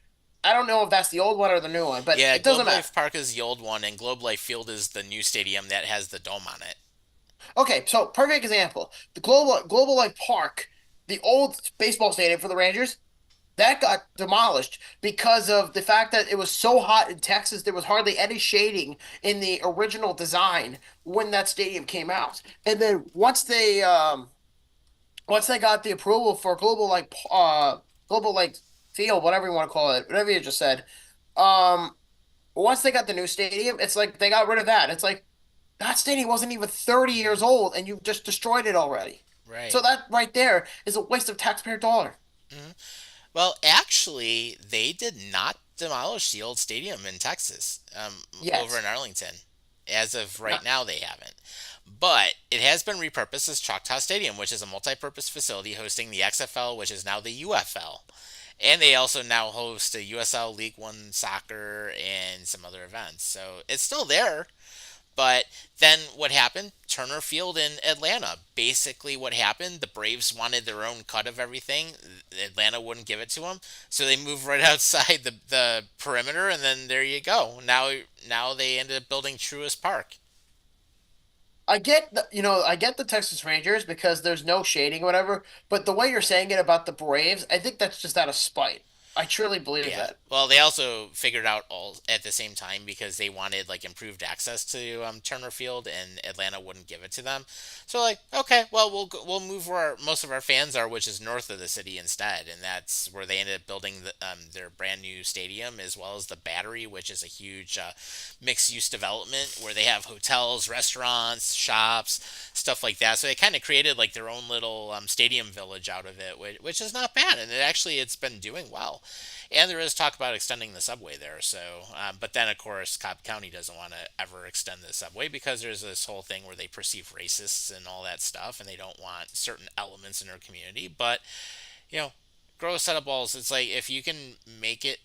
I don't know if that's the old one or the new one, but Yeah, it doesn't Globe matter. Life Park is the old one, and Globe Life Field is the new stadium that has the dome on it. Okay, so perfect example. The Global Life Park, the old baseball stadium for the Rangers, that got demolished because of the fact that it was so hot in Texas, there was hardly any shading in the original design when that stadium came out. And then once they got the approval for Global like Field, whatever you want to call it, whatever you just said, um once they got the new stadium, it's like they got rid of that. It's like that stadium wasn't even 30 years old and you've just destroyed it already. Right. So that right there is a waste of taxpayer dollar. Hmm. Well, actually, they did not demolish the old stadium in Texas, over Yet. in Arlington. As of right now, they haven't. But it has been repurposed as Choctaw Stadium, which is a multi-purpose facility hosting the XFL, which is now the UFL. And they also now host a USL League One soccer and some other events. So it's still there. But then what happened? Turner Field in Atlanta. Basically, what happened? The Braves wanted their own cut of everything. Atlanta wouldn't give it to them, so they moved right outside the perimeter, and then there you go. Now they ended up building Truist Park. I get the Texas Rangers because there's no shading or whatever, but the way you're saying it about the Braves, I think that's just out of spite. I truly believe Yeah. that. Well, they also figured out all at the same time because they wanted like improved access to Turner Field, and Atlanta wouldn't give it to them. So like, okay, well we'll move where most of our fans are, which is north of the city instead, and that's where they ended up building their brand new stadium as well as the Battery, which is a huge mixed use development where they have hotels, restaurants, shops, stuff like that. So they kind of created like their own little stadium village out of it, which is not bad, and it's been doing well. And there is talk about extending the subway there. So, but then of course, Cobb County doesn't want to ever extend the subway because there's this whole thing where they perceive racists and all that stuff, and they don't want certain elements in their community. But you know, grow a set of balls. It's like if you can make it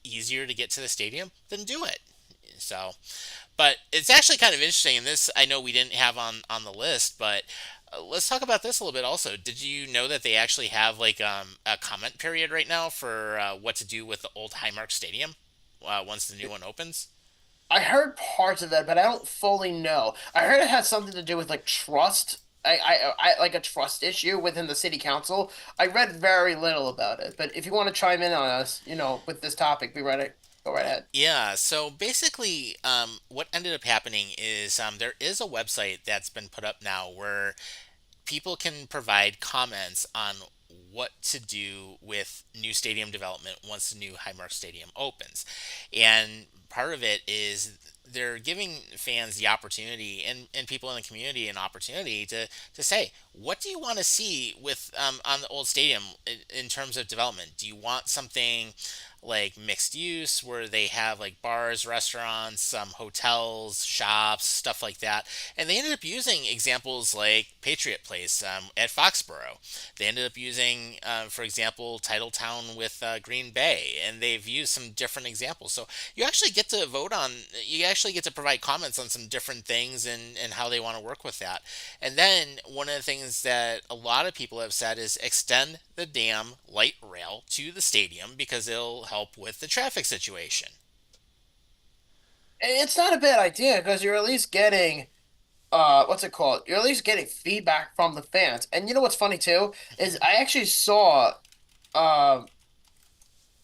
easier to get to the stadium, then do it. So, but it's actually kind of interesting. And this I know we didn't have on the list, but let's talk about this a little bit. Also, did you know that they actually have like a comment period right now for what to do with the old Highmark Stadium once the new one opens? I heard parts of it, but I don't fully know. I heard it has something to do with like trust. Like a trust issue within the city council. I read very little about it, but if you want to chime in on us, with this topic, be ready. Go right ahead. Yeah, so basically, what ended up happening is there is a website that's been put up now where people can provide comments on what to do with new stadium development once the new Highmark Stadium opens. And part of it is they're giving fans the opportunity and people in the community an opportunity to say, what do you want to see with on the old stadium in terms of development? Do you want something like mixed use where they have like bars, restaurants, hotels, shops, stuff like that? And they ended up using examples like Patriot Place at Foxborough. They ended up using, for example, Titletown with Green Bay, and they've used some different examples. So you actually get to vote on, you actually get to provide comments on some different things and how they want to work with that. And then one of the things that a lot of people have said is extend the damn light rail to the stadium because it'll help with the traffic situation. It's not a bad idea because you're at least getting what's it called? You're at least getting feedback from the fans. And you know what's funny too is Hmm. I actually saw um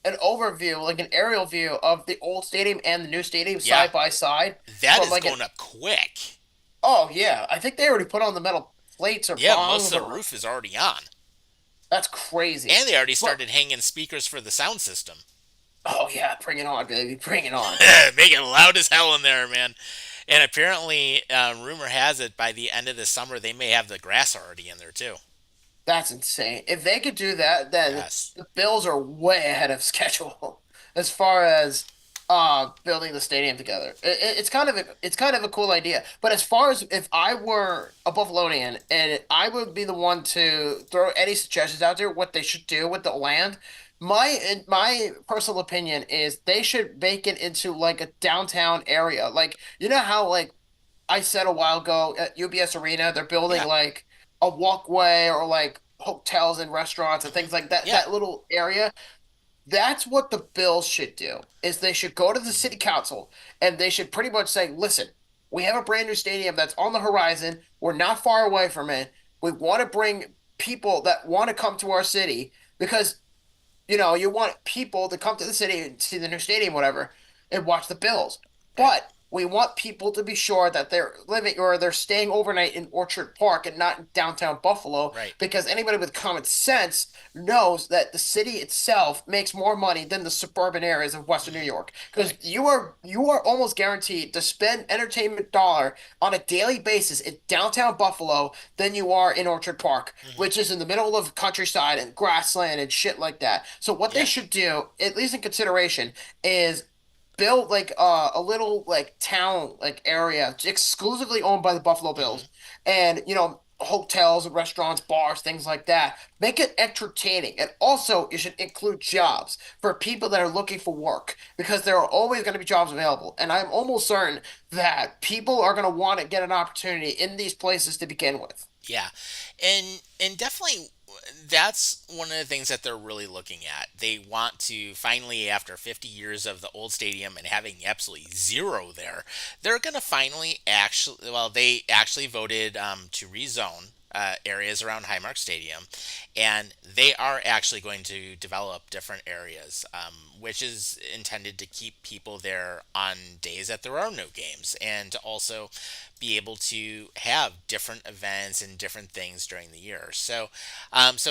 an overview, like an aerial view of the old stadium and the new stadium Yeah, side by side that from is like an going up quick. oh yeah, I think they already put on the metal plates or Yeah, most prongs of the or roof is already on. that's crazy. And they already But started hanging speakers for the sound system. oh yeah, bring it on, baby, bring it on. Make it loud as hell in there, man. And apparently, rumor has it by the end of the summer they may have the grass already in there too. That's insane. If they could do that, then Yes. the Bills are way ahead of schedule as far as building the stadium together. It's kind of a cool idea. But as far as if I were a Buffalonian and I would be the one to throw any suggestions out there what they should do with the land, my personal opinion is they should make it into like a downtown area. Like you know how like I said a while ago at UBS Arena, they're building Yeah. like a walkway or like hotels and restaurants and Hmm. things like that. Yeah. That little area. That's what the Bills should do. Is they should go to the Hmm. city council and they should pretty much say, "Listen, we have a brand new stadium that's on the horizon. We're not far away from it. We want to bring people that want to come to our city because you want people to come to the city and see the new stadium, whatever, and watch the Bills. Right. But we want people to be sure that they're living or they're staying overnight in Orchard Park and not in downtown Buffalo, Right. because anybody with common sense knows that the city itself makes more money than the suburban areas of Western New Hmm. York. Because Right. you are almost guaranteed to spend entertainment dollar on a daily basis in downtown Buffalo than you are in Orchard Park, Hmm. which is in the middle of countryside and grassland and shit like that. So what they Yeah. should do, at least in consideration, is build like a little like town like area exclusively owned by the Buffalo Hmm. Bills, and hotels, restaurants, bars, things like that. Make it entertaining, and also you should include jobs for people that are looking for work because there are always going to be jobs available, and I'm almost certain that people are going to want to get an opportunity in these places to begin with. Yeah, and definitely that's one of the things that they're really looking at. They want to finally, after 50 years of the old stadium and having absolutely zero there, they're going to finally actually, well, they actually voted to rezone areas around Highmark Stadium, and they are actually going to develop different areas, which is intended to keep people there on days that there are no games, and to also be able to have different events and different things during the year. So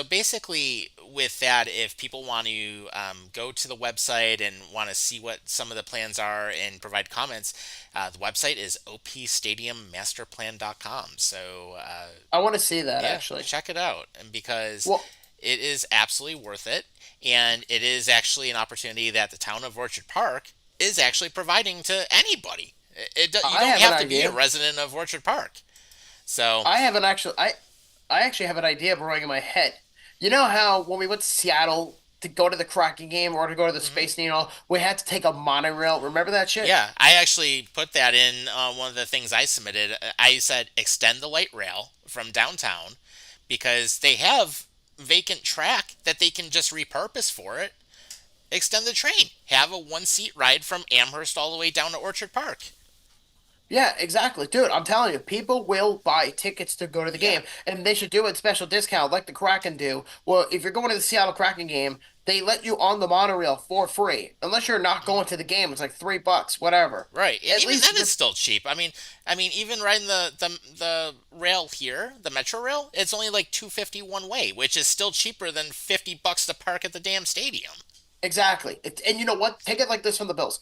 basically, with that, if people want to go to the website and want to see what some of the plans are and provide comments, the website is opstadiummasterplan.com. So I want to see that yeah, actually. check it out, and because Well, it is absolutely worth it, and it is actually an opportunity that the town of Orchard Park is actually providing to anybody. You I don't have an have to be a idea. resident of Orchard Park. So I have an actual I actually have an idea brewing in my head. You know how when we went to Seattle to go to the Kraken game or to go to the mhm. Space Needle, we had to take a monorail. Remember that shit? Yeah, I actually put that in one of the things I submitted. I said extend the light rail from downtown because they have vacant track that they can just repurpose for it. Extend the train. Have a one seat ride from Amherst all the way down to Orchard Park. Yeah, exactly. Dude, I'm telling you, people will buy tickets to go to the Yeah. game, and they should do it special discount like the Kraken do. Well, if you're going to the Seattle Kraken game, they let you on the monorail for free. Unless you're not going to the game, it's like $3, whatever. Right, and At even then, least it's this still cheap. I mean, even riding the rail here, the metro rail, it's only like 250 one way, which is still cheaper than $50 to park at the damn stadium. exactly. And you know what? Take it like this from the Bills.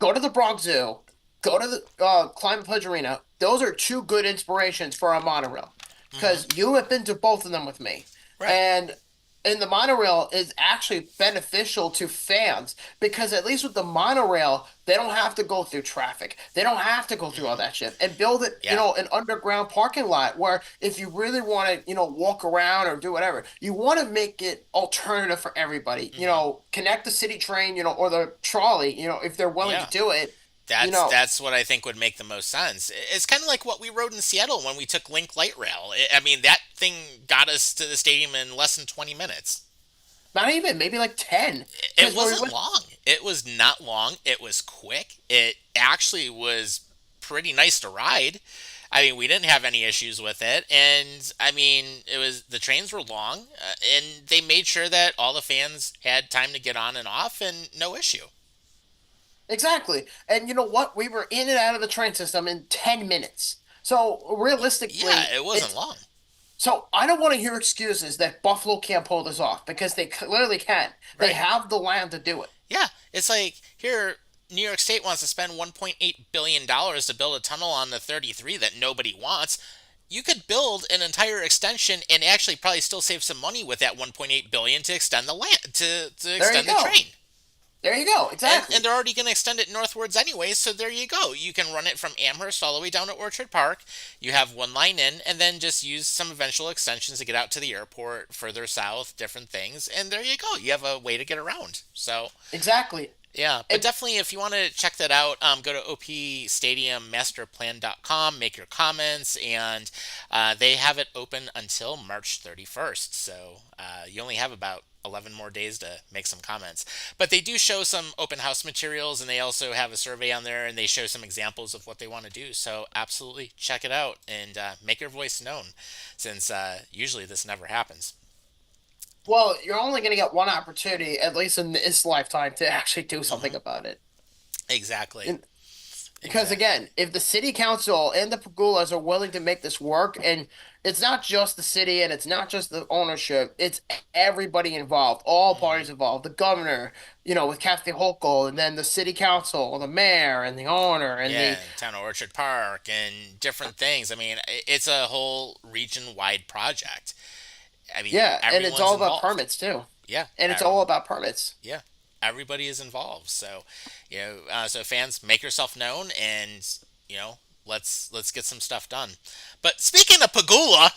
Go to the Bronx Zoo, go to the Climate Pledge Arena. Those are two good inspirations for a monorail because Hmm. you have been to both of them with me. Right. And the monorail is actually beneficial to fans because at least with the monorail, they don't have to go through traffic. They don't have to go through all Hmm. that shit and build it, Yeah. an underground parking lot where if you really want to, walk around or do whatever, you want to make it alternative for everybody. Hmm. Connect the city train, or the trolley, if they're willing to Yeah. do it, you That's know. that's what I think would make the most sense. It's kind of like what we rode in Seattle when we took Link Light Rail. I mean, that thing got us to the stadium in less than 20 minutes. Not even, maybe like 10. It Because when we wasn't went, long. It was not long. It was quick. It actually was pretty nice to ride. I mean, we didn't have any issues with it, and I mean, it was the trains were long, and they made sure that all the fans had time to get on and off, and no issue. exactly. And you know what? We were in and out of the train system in 10 minutes. So Yeah, realistically, it wasn't it's long. so I don't want to hear excuses that Buffalo can't pull this off because they clearly can. They Right. have the land to do it. Yeah, it's like here, New York State wants to spend $1.8 billion to build a tunnel on the 33 that nobody wants. You could build an entire extension and actually probably still save some money with that 1.8 billion to extend the land to There you extend the go. train. There you go. And Exactly. they're already going to extend it northwards anyway, so there you go. You can run it from Amherst all the way down to Orchard Park. You have one line in, and then just use some eventual extensions to get out to the airport, further south, different things, and there you go. You have a way to get around. So Exactly. yeah, but And definitely if you want to check that out, go to opstadiummasterplan.com, make your comments, and they have it open until March 31st. So you only have about 11 more days to make some comments. But they do show some open house materials, and they also have a survey on there, and they show some examples of what they want to do. So absolutely check it out and make your voice known, since usually this never happens. well, you're only going to get one opportunity, at least in this lifetime, to actually do something Hmm. about it. Exactly. And because Exactly. again, if the city council and the Pagulas are willing to make this work, and it's not just the city and it's not just the ownership, it's everybody involved, all Hmm. parties involved, the governor, with Kathy Hochul, and then the city council, the mayor, and the owner, and the Yeah, town of Orchard Park and different things. I mean, it's a whole region-wide project. I mean, yeah, and it's everyone's all about involved. permits too, Yeah, and it's all about permits. yeah, everybody is involved. So, so fans, make yourself known, and you know, let's get some stuff done. But speaking of Pagula,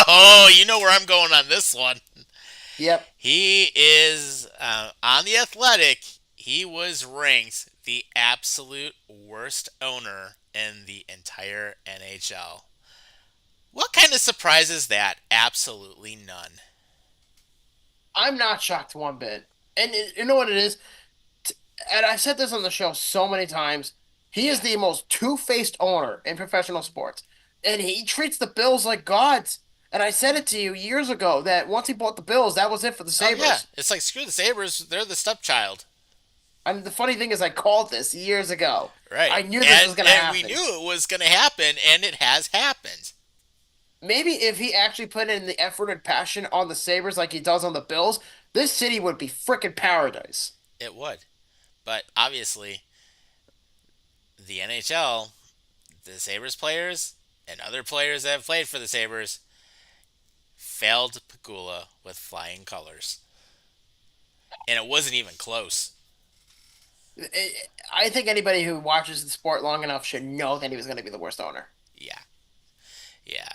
oh, you know where I'm going on this one. Yep. He is on the Athletic. He was ranked the absolute worst owner in the entire NHL. What kind of surprise is that? Absolutely none. I'm not shocked one bit. And you know what it is? And I've said this on the show so many times. He is Yeah. the most two-faced owner in professional sports, and he treats the Bills like gods. And I said it to you years ago that once he bought the Bills, that was it for the Oh yeah. Sabres. It's like screw the Sabres. They're the stepchild. And the funny thing is, I called this years ago. Right. I knew this And was going to and we happen. knew it was going to happen, and it has happened. Maybe if he actually put in the effort and passion on the Sabres like he does on the Bills, this city would be frickin' paradise. It would. But obviously, the NHL, the Sabres players, and other players that have played for the Sabres failed Pagula with flying colors. And it wasn't even close. I think anybody who watches the sport long enough should know that he was going to be the worst owner. Yeah. Yeah.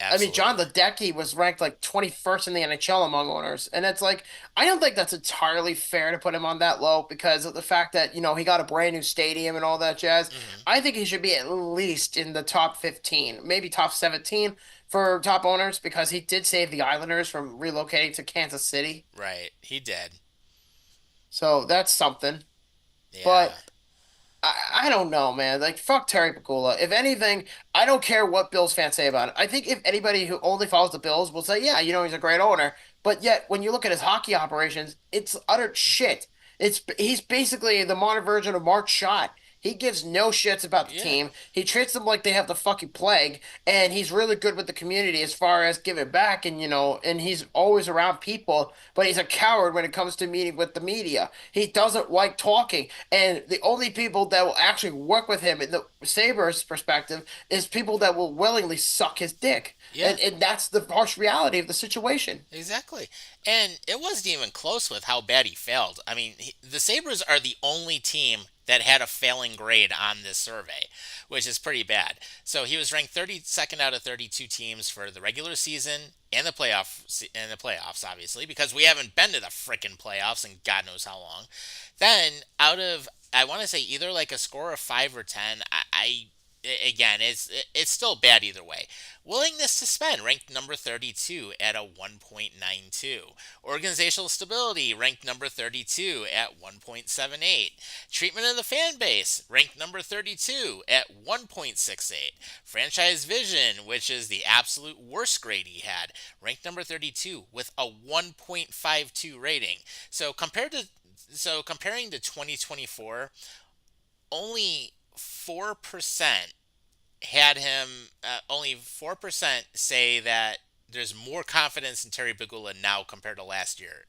I mean, John Absolutely. Ledecky was ranked like 21st in the NHL among owners. And it's like, I don't think that's entirely fair to put him on that low because of the fact that, he got a brand new stadium and all that jazz. Hmm. I think he should be at least in the top 15, maybe top 17 for top owners because he did save the Islanders from relocating to Kansas City. Right. He did. So that's something. Yeah. But I don't know, man. Like, fuck Terry Pagula. If anything, I don't care what Bills fans say about it. I think if anybody who only follows the Bills will say, yeah, he's a great owner. But yet, when you look at his hockey operations, it's utter shit. He's basically the modern version of Mark Schott. He gives no shits about the Yeah, team. He treats them like they have the fucking plague, and he's really good with the community as far as giving back, and and he's always around people, but he's a coward when it comes to meeting with the media. He doesn't like talking. And the only people that will actually work with him in the Sabres perspective is people that will willingly suck his dick. yeah. And that's the harsh reality of the situation. Exactly. And it wasn't even close with how bad he failed. I mean, the Sabres are the only team that had a failing grade on this survey, which is pretty bad. So he was ranked 32nd out of 32 teams for the regular season and the playoffs, obviously, because we haven't been to the frickin' playoffs in God knows how long. Then out of I want to say either like a score of 5 or 10, again, it's still bad either way. Willingness to spend ranked number 32 at a 1.92. Organizational stability ranked number 32 at 1.78. Treatment of the fan base ranked number 32 at 1.68. Franchise vision, which is the absolute worst grade he had, ranked number 32 with a 1.52 rating. Comparing to 2024, only 4% had him only 4% say that there's more confidence in Terry Pegula now compared to last year.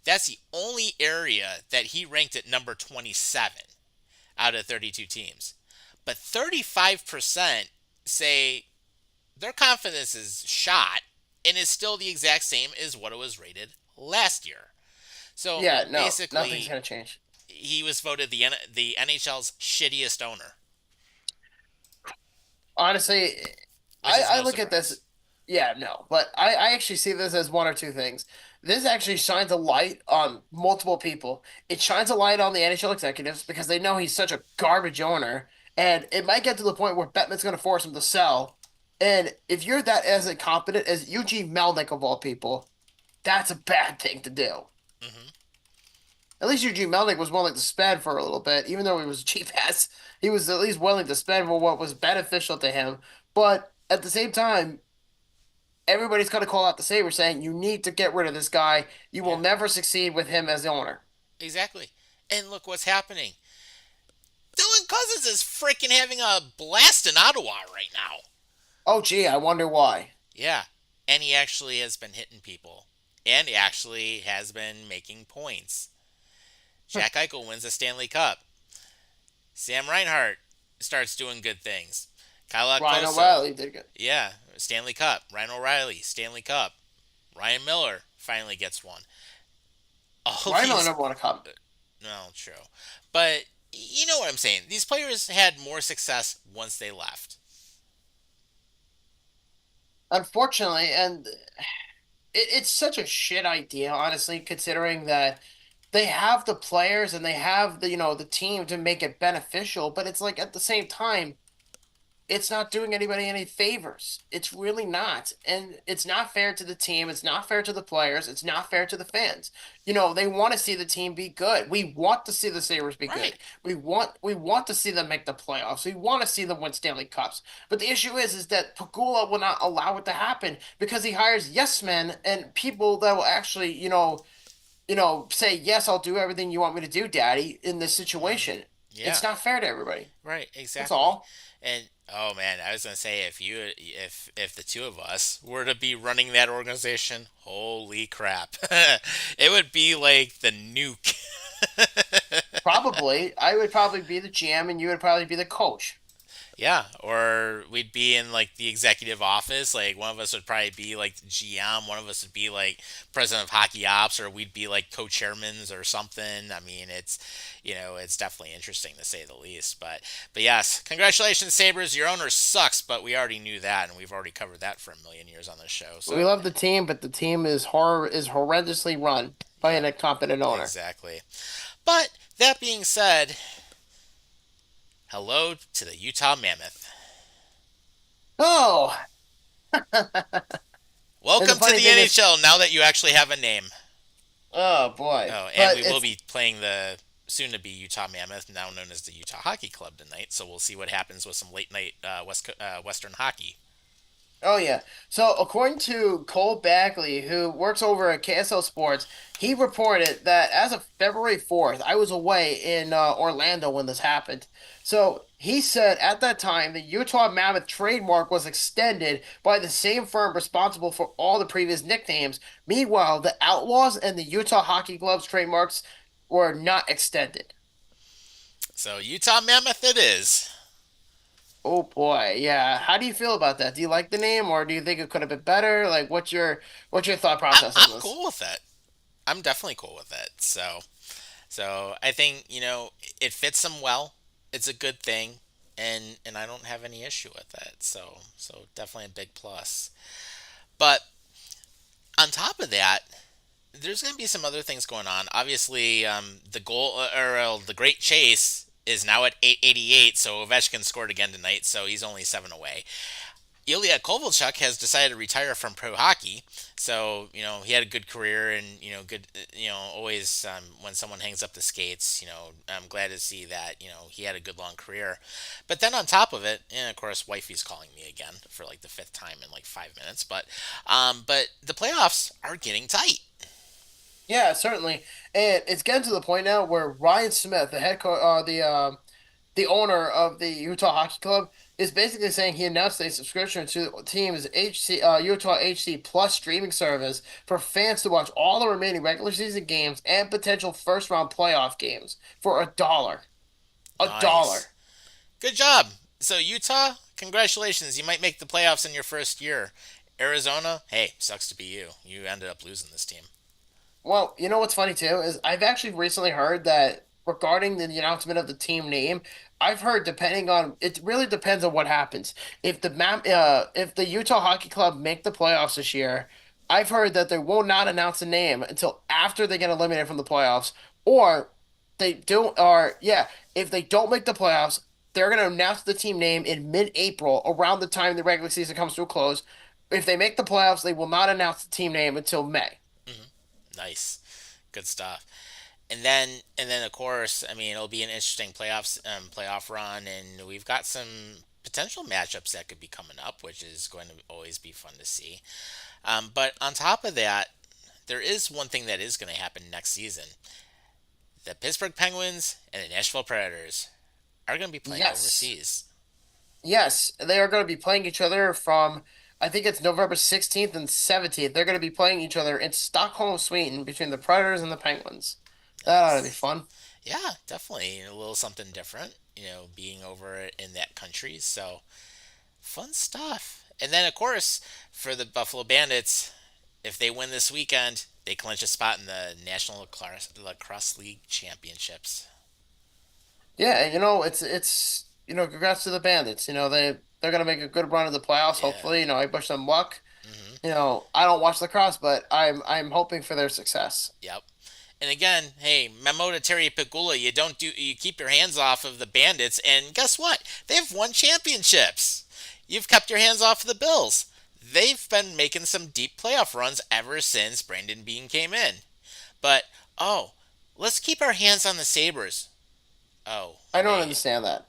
That's the only area that he ranked at number 27 out of 32 teams. But 35% say their confidence is shot and is still the exact same as what it was rated last year. So Yeah, no, nothing's basically, gonna change. he was voted the NHL's shittiest owner, Honestly, which is I no look at this. surprise. Yeah, no, but I actually see this as one or two things. This actually shines a light on multiple people. It shines a light on the NHL executives because they know he's such a garbage owner, and it might get to the point where Bettman's going to force him to sell. And if you're that as incompetent as Eugene Melnick of all people, that's a bad thing to do. Hmm. At least Eugene Melnick was willing to spend for a little bit, even though he was a cheap ass. He was at least willing to spend for what was beneficial to him. But at the same time, everybody's going to call out the Saber saying, you need to get rid of this guy. You will Yeah, never succeed with him as the owner. exactly. And look what's happening. Dylan Cousins is freaking having a blast in Ottawa right now. Oh, gee, I wonder why. Yeah. And he actually has been hitting people. And he actually has been making points. Jack Eichel wins the Stanley Cup. Sam Reinhart starts doing good things. Kyle Ryan Okposo, O'Reilly did good. yeah, Stanley Cup. Ryan O'Reilly, Stanley Cup. Ryan Miller finally gets one. All Ryan Miller these, never won a cup, no, true. But you know what I'm saying. These players had more success once they left. unfortunately, and it's such a shit idea, honestly, considering that they have the players and they have the team to make it beneficial, but it's like at the same time, it's not doing anybody any favors. It's really not. And it's not fair to the team. It's not fair to the players. It's not fair to the fans. They want to see the team be good. We want to see the Sabres be Right. good. We want to see them make the playoffs. We want to see them win Stanley Cups. But the issue is that Pagula will not allow it to happen because he hires yes men and people that will actually, say, yes, I'll do everything you want me to do, Daddy, in this Hmm. situation. Yeah. It's not fair to everybody. Right. That's Exactly. all. And oh man, I was gonna say if the two of us were to be running that organization, holy crap, it would be like the nuke. Probably. I would probably be the GM and you would probably be the coach. Yeah, or we'd be in like the executive office. Like one of us would probably be like the GM, one of us would be like president of hockey ops, or we'd be like co-chairmans or something. I mean, it's definitely interesting to say the least. But yes, congratulations, Sabres. Your owner sucks, but we already knew that, and we've already covered that for a million years on this show. We So love the team, but the team is horrendously run by yeah, an incompetent owner. exactly. But that being said, hello to the Utah Mammoth. Oh, and the Welcome to funny the thing is, NHL now that you actually have a name. oh boy. Oh, and But we will it's be playing the soon to be Utah Mammoth, now known as the Utah Hockey Club tonight. So we'll see what happens with some late night Western hockey. Oh yeah. So according to Cole Backley, who works over at KSL Sports, he reported that as of February 4th, I was away in Orlando when this happened. So he said at that time the Utah Mammoth trademark was extended by the same firm responsible for all the previous nicknames. Meanwhile, the Outlaws and the Utah Hockey Club's trademarks were not extended. So Utah Mammoth it is. Oh boy, yeah. How do you feel about that? Do you like the name, or do you think it could have been better? Like, what's your thought process on I'm this? cool with it. I'm definitely cool with it. So I think it fits them well. It's a good thing, and I don't have any issue with it. So definitely a big plus. But on top of that, there's going to be some other things going on. Obviously, the goal or the Great Chase is now at 888. So Ovechkin scored again tonight. So he's only 7 away. Ilya Kovalchuk has decided to retire from pro hockey. So, he had a good career and, good, always when someone hangs up the skates, I'm glad to see that, he had a good long career. But then on top of it, and of course, wifey's calling me again for like the fifth time in like 5 minutes. But the playoffs are getting tight. Yeah, certainly. And it's getting to the point now where Ryan Smith, the head coach, the owner of the Utah Hockey Club, is basically saying he announced a subscription to the team's Utah HC Plus streaming service for fans to watch all the remaining regular season games and potential first round playoff games for $1. A Nice. dollar. Good job. So, Utah, congratulations. You might make the playoffs in your first year. Arizona, hey, sucks to be you. You ended up losing this team. Well, you know what's funny too is I've actually recently heard that regarding the announcement of the team name, I've heard depending on it really depends on what happens. If the Utah Hockey Club make the playoffs this year, I've heard that they will not announce the name until after they get eliminated from the playoffs, or they don't. Or yeah, if they don't make the playoffs, they're going to announce the team name in mid-April, around the time the regular season comes to a close. If they make the playoffs, they will not announce the team name until May. Nice. Good stuff. And then of course, I mean, it'll be an interesting playoff run, and we've got some potential matchups that could be coming up, which is going to always be fun to see. But on top of that, there is one thing that is going to happen next season. The Pittsburgh Penguins and the Nashville Predators are going to be playing Yes. overseas. Yes, they are going to be playing each other from, I think it's November 16th and 17th. They're going to be playing each other in Stockholm, Sweden, between the Predators and the Penguins. That ought to be Nice. fun. Yeah, definitely a little something different, being over in that country. So fun stuff. And then, of course, for the Buffalo Bandits, if they win this weekend, they clinch a spot in the National Lacrosse League Championships. Yeah, and congrats to the Bandits. They're going to make a good run of the playoffs, Yeah. hopefully. I wish them luck. hmm I don't watch lacrosse, but I'm hoping for their success. Yep. And again, hey, memo to Terry Pagula, you keep your hands off of the Bandits, and guess what? They've won championships. You've kept your hands off of the Bills. They've been making some deep playoff runs ever since Brandon Bean came in. But oh, let's keep our hands on the Sabres. Oh, I don't wait. understand that.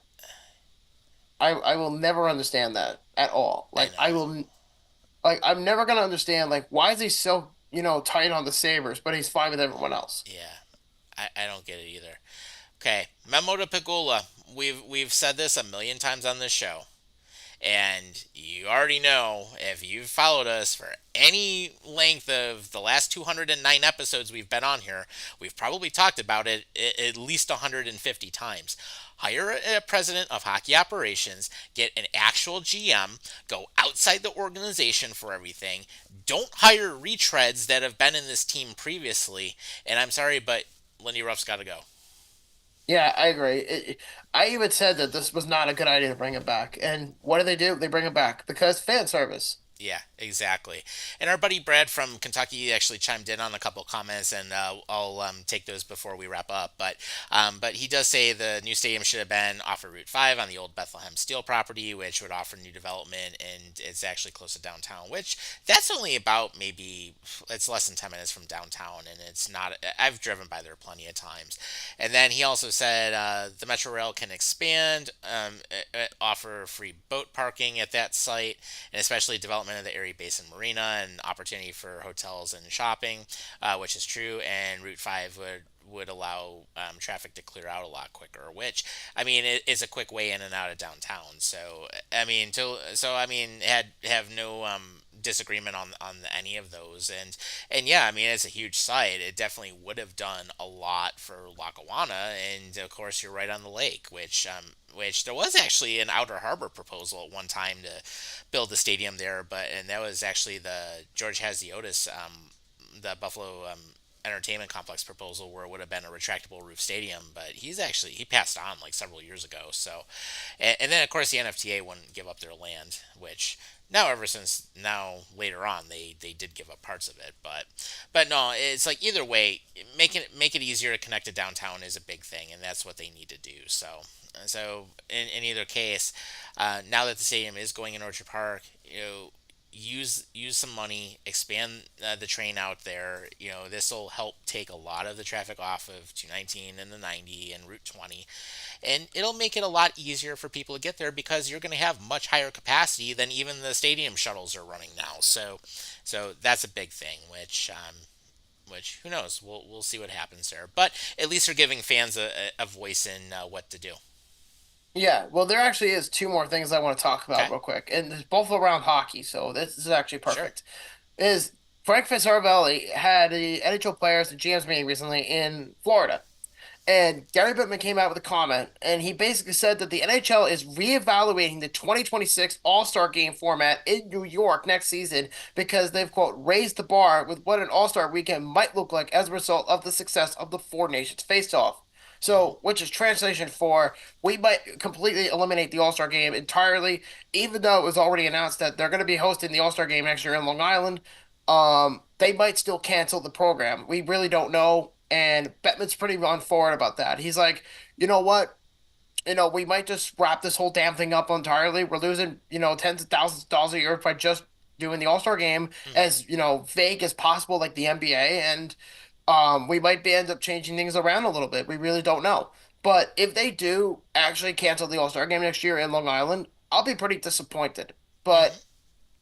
I will never understand that at all. I know. I'm never gonna understand like why is he so tight on the Sabres, but he's fine with everyone else. Yeah. I don't get it either. Okay, memo to Pagula. We've said this a million times on this show. And you already know, if you've followed us for any length of the last 209 episodes we've been on here, we've probably talked about it at least 150 times. Hire a president of hockey operations, get an actual GM, go outside the organization for everything. Don't hire retreads that have been in this team previously. And I'm sorry, but Lindy Ruff's got to go. Yeah, I agree. I even said that this was not a good idea to bring it back. And what do? They bring it back because fan service. Yeah, Exactly. And our buddy Brad from Kentucky actually chimed in on a couple comments, and I'll take those before we wrap up. But he does say the new stadium should have been off of Route 5 on the old Bethlehem Steel property, which would offer new development, and it's actually close to downtown, which that's only about maybe it's less than 10 minutes from downtown, and it's not. I've driven by there plenty of times. And then he also said the Metro Rail can expand, offer free boat parking at that site, and especially development of the Erie Basin Marina and opportunity for hotels and shopping, which is true. And Route 5 would allow traffic to clear out a lot quicker, which I mean it is a quick way in and out of downtown. So I mean, I mean, have no disagreement on any of those, and yeah, I mean it's a huge site. It definitely would have done a lot for Lackawanna, and of course you're right on the lake, which there was actually an outer harbor proposal at one time to build the stadium there, and that was actually the George Hasiotis, the Buffalo entertainment complex proposal, where it would have been a retractable roof stadium, but he passed on like several years ago. So, and then of course the NFTA wouldn't give up their land, which now ever since now later on they did give up parts of it, but no, it's like either way, make it easier to connect to downtown is a big thing, and that's what they need to do. So in either case, now that the stadium is going in Orchard Park, use some money, expand the train out there. This will help take a lot of the traffic off of 219 and the 90 and Route 20, and it'll make it a lot easier for people to get there because you're going to have much higher capacity than even the stadium shuttles are running now. So that's a big thing, which who knows? We'll see what happens there. But at least they're giving fans a voice in what to do. Yeah, well, there actually is two more things I want to talk about Okay, real quick, and it's both around hockey, so this is actually sure. perfect. Is Frank Fitzgerald had the NHL players and GMs meeting recently in Florida. And Gary Bettman came out with a comment, and he basically said that the NHL is reevaluating the 2026 All-Star Game format in New York next season because they've, quote, raised the bar with what an All-Star weekend might look like as a result of the success of the Four Nations face-off. Hmm. So, which is translation for we might completely eliminate the All-Star Game entirely, even though it was already announced that they're going to be hosting the All-Star Game next year in Long Island. They might still cancel the program. We really don't know. And Bettman's pretty on forward about that. He's like, you know what? We might just wrap this whole damn thing up entirely. We're losing, tens of thousands of dollars a year by just doing the All-Star game Hmm. as, vague as possible, like the NBA. And we might be end up changing things around a little bit. We really don't know. But if they do actually cancel the All-Star game next year in Long Island, I'll be pretty disappointed. Hmm. But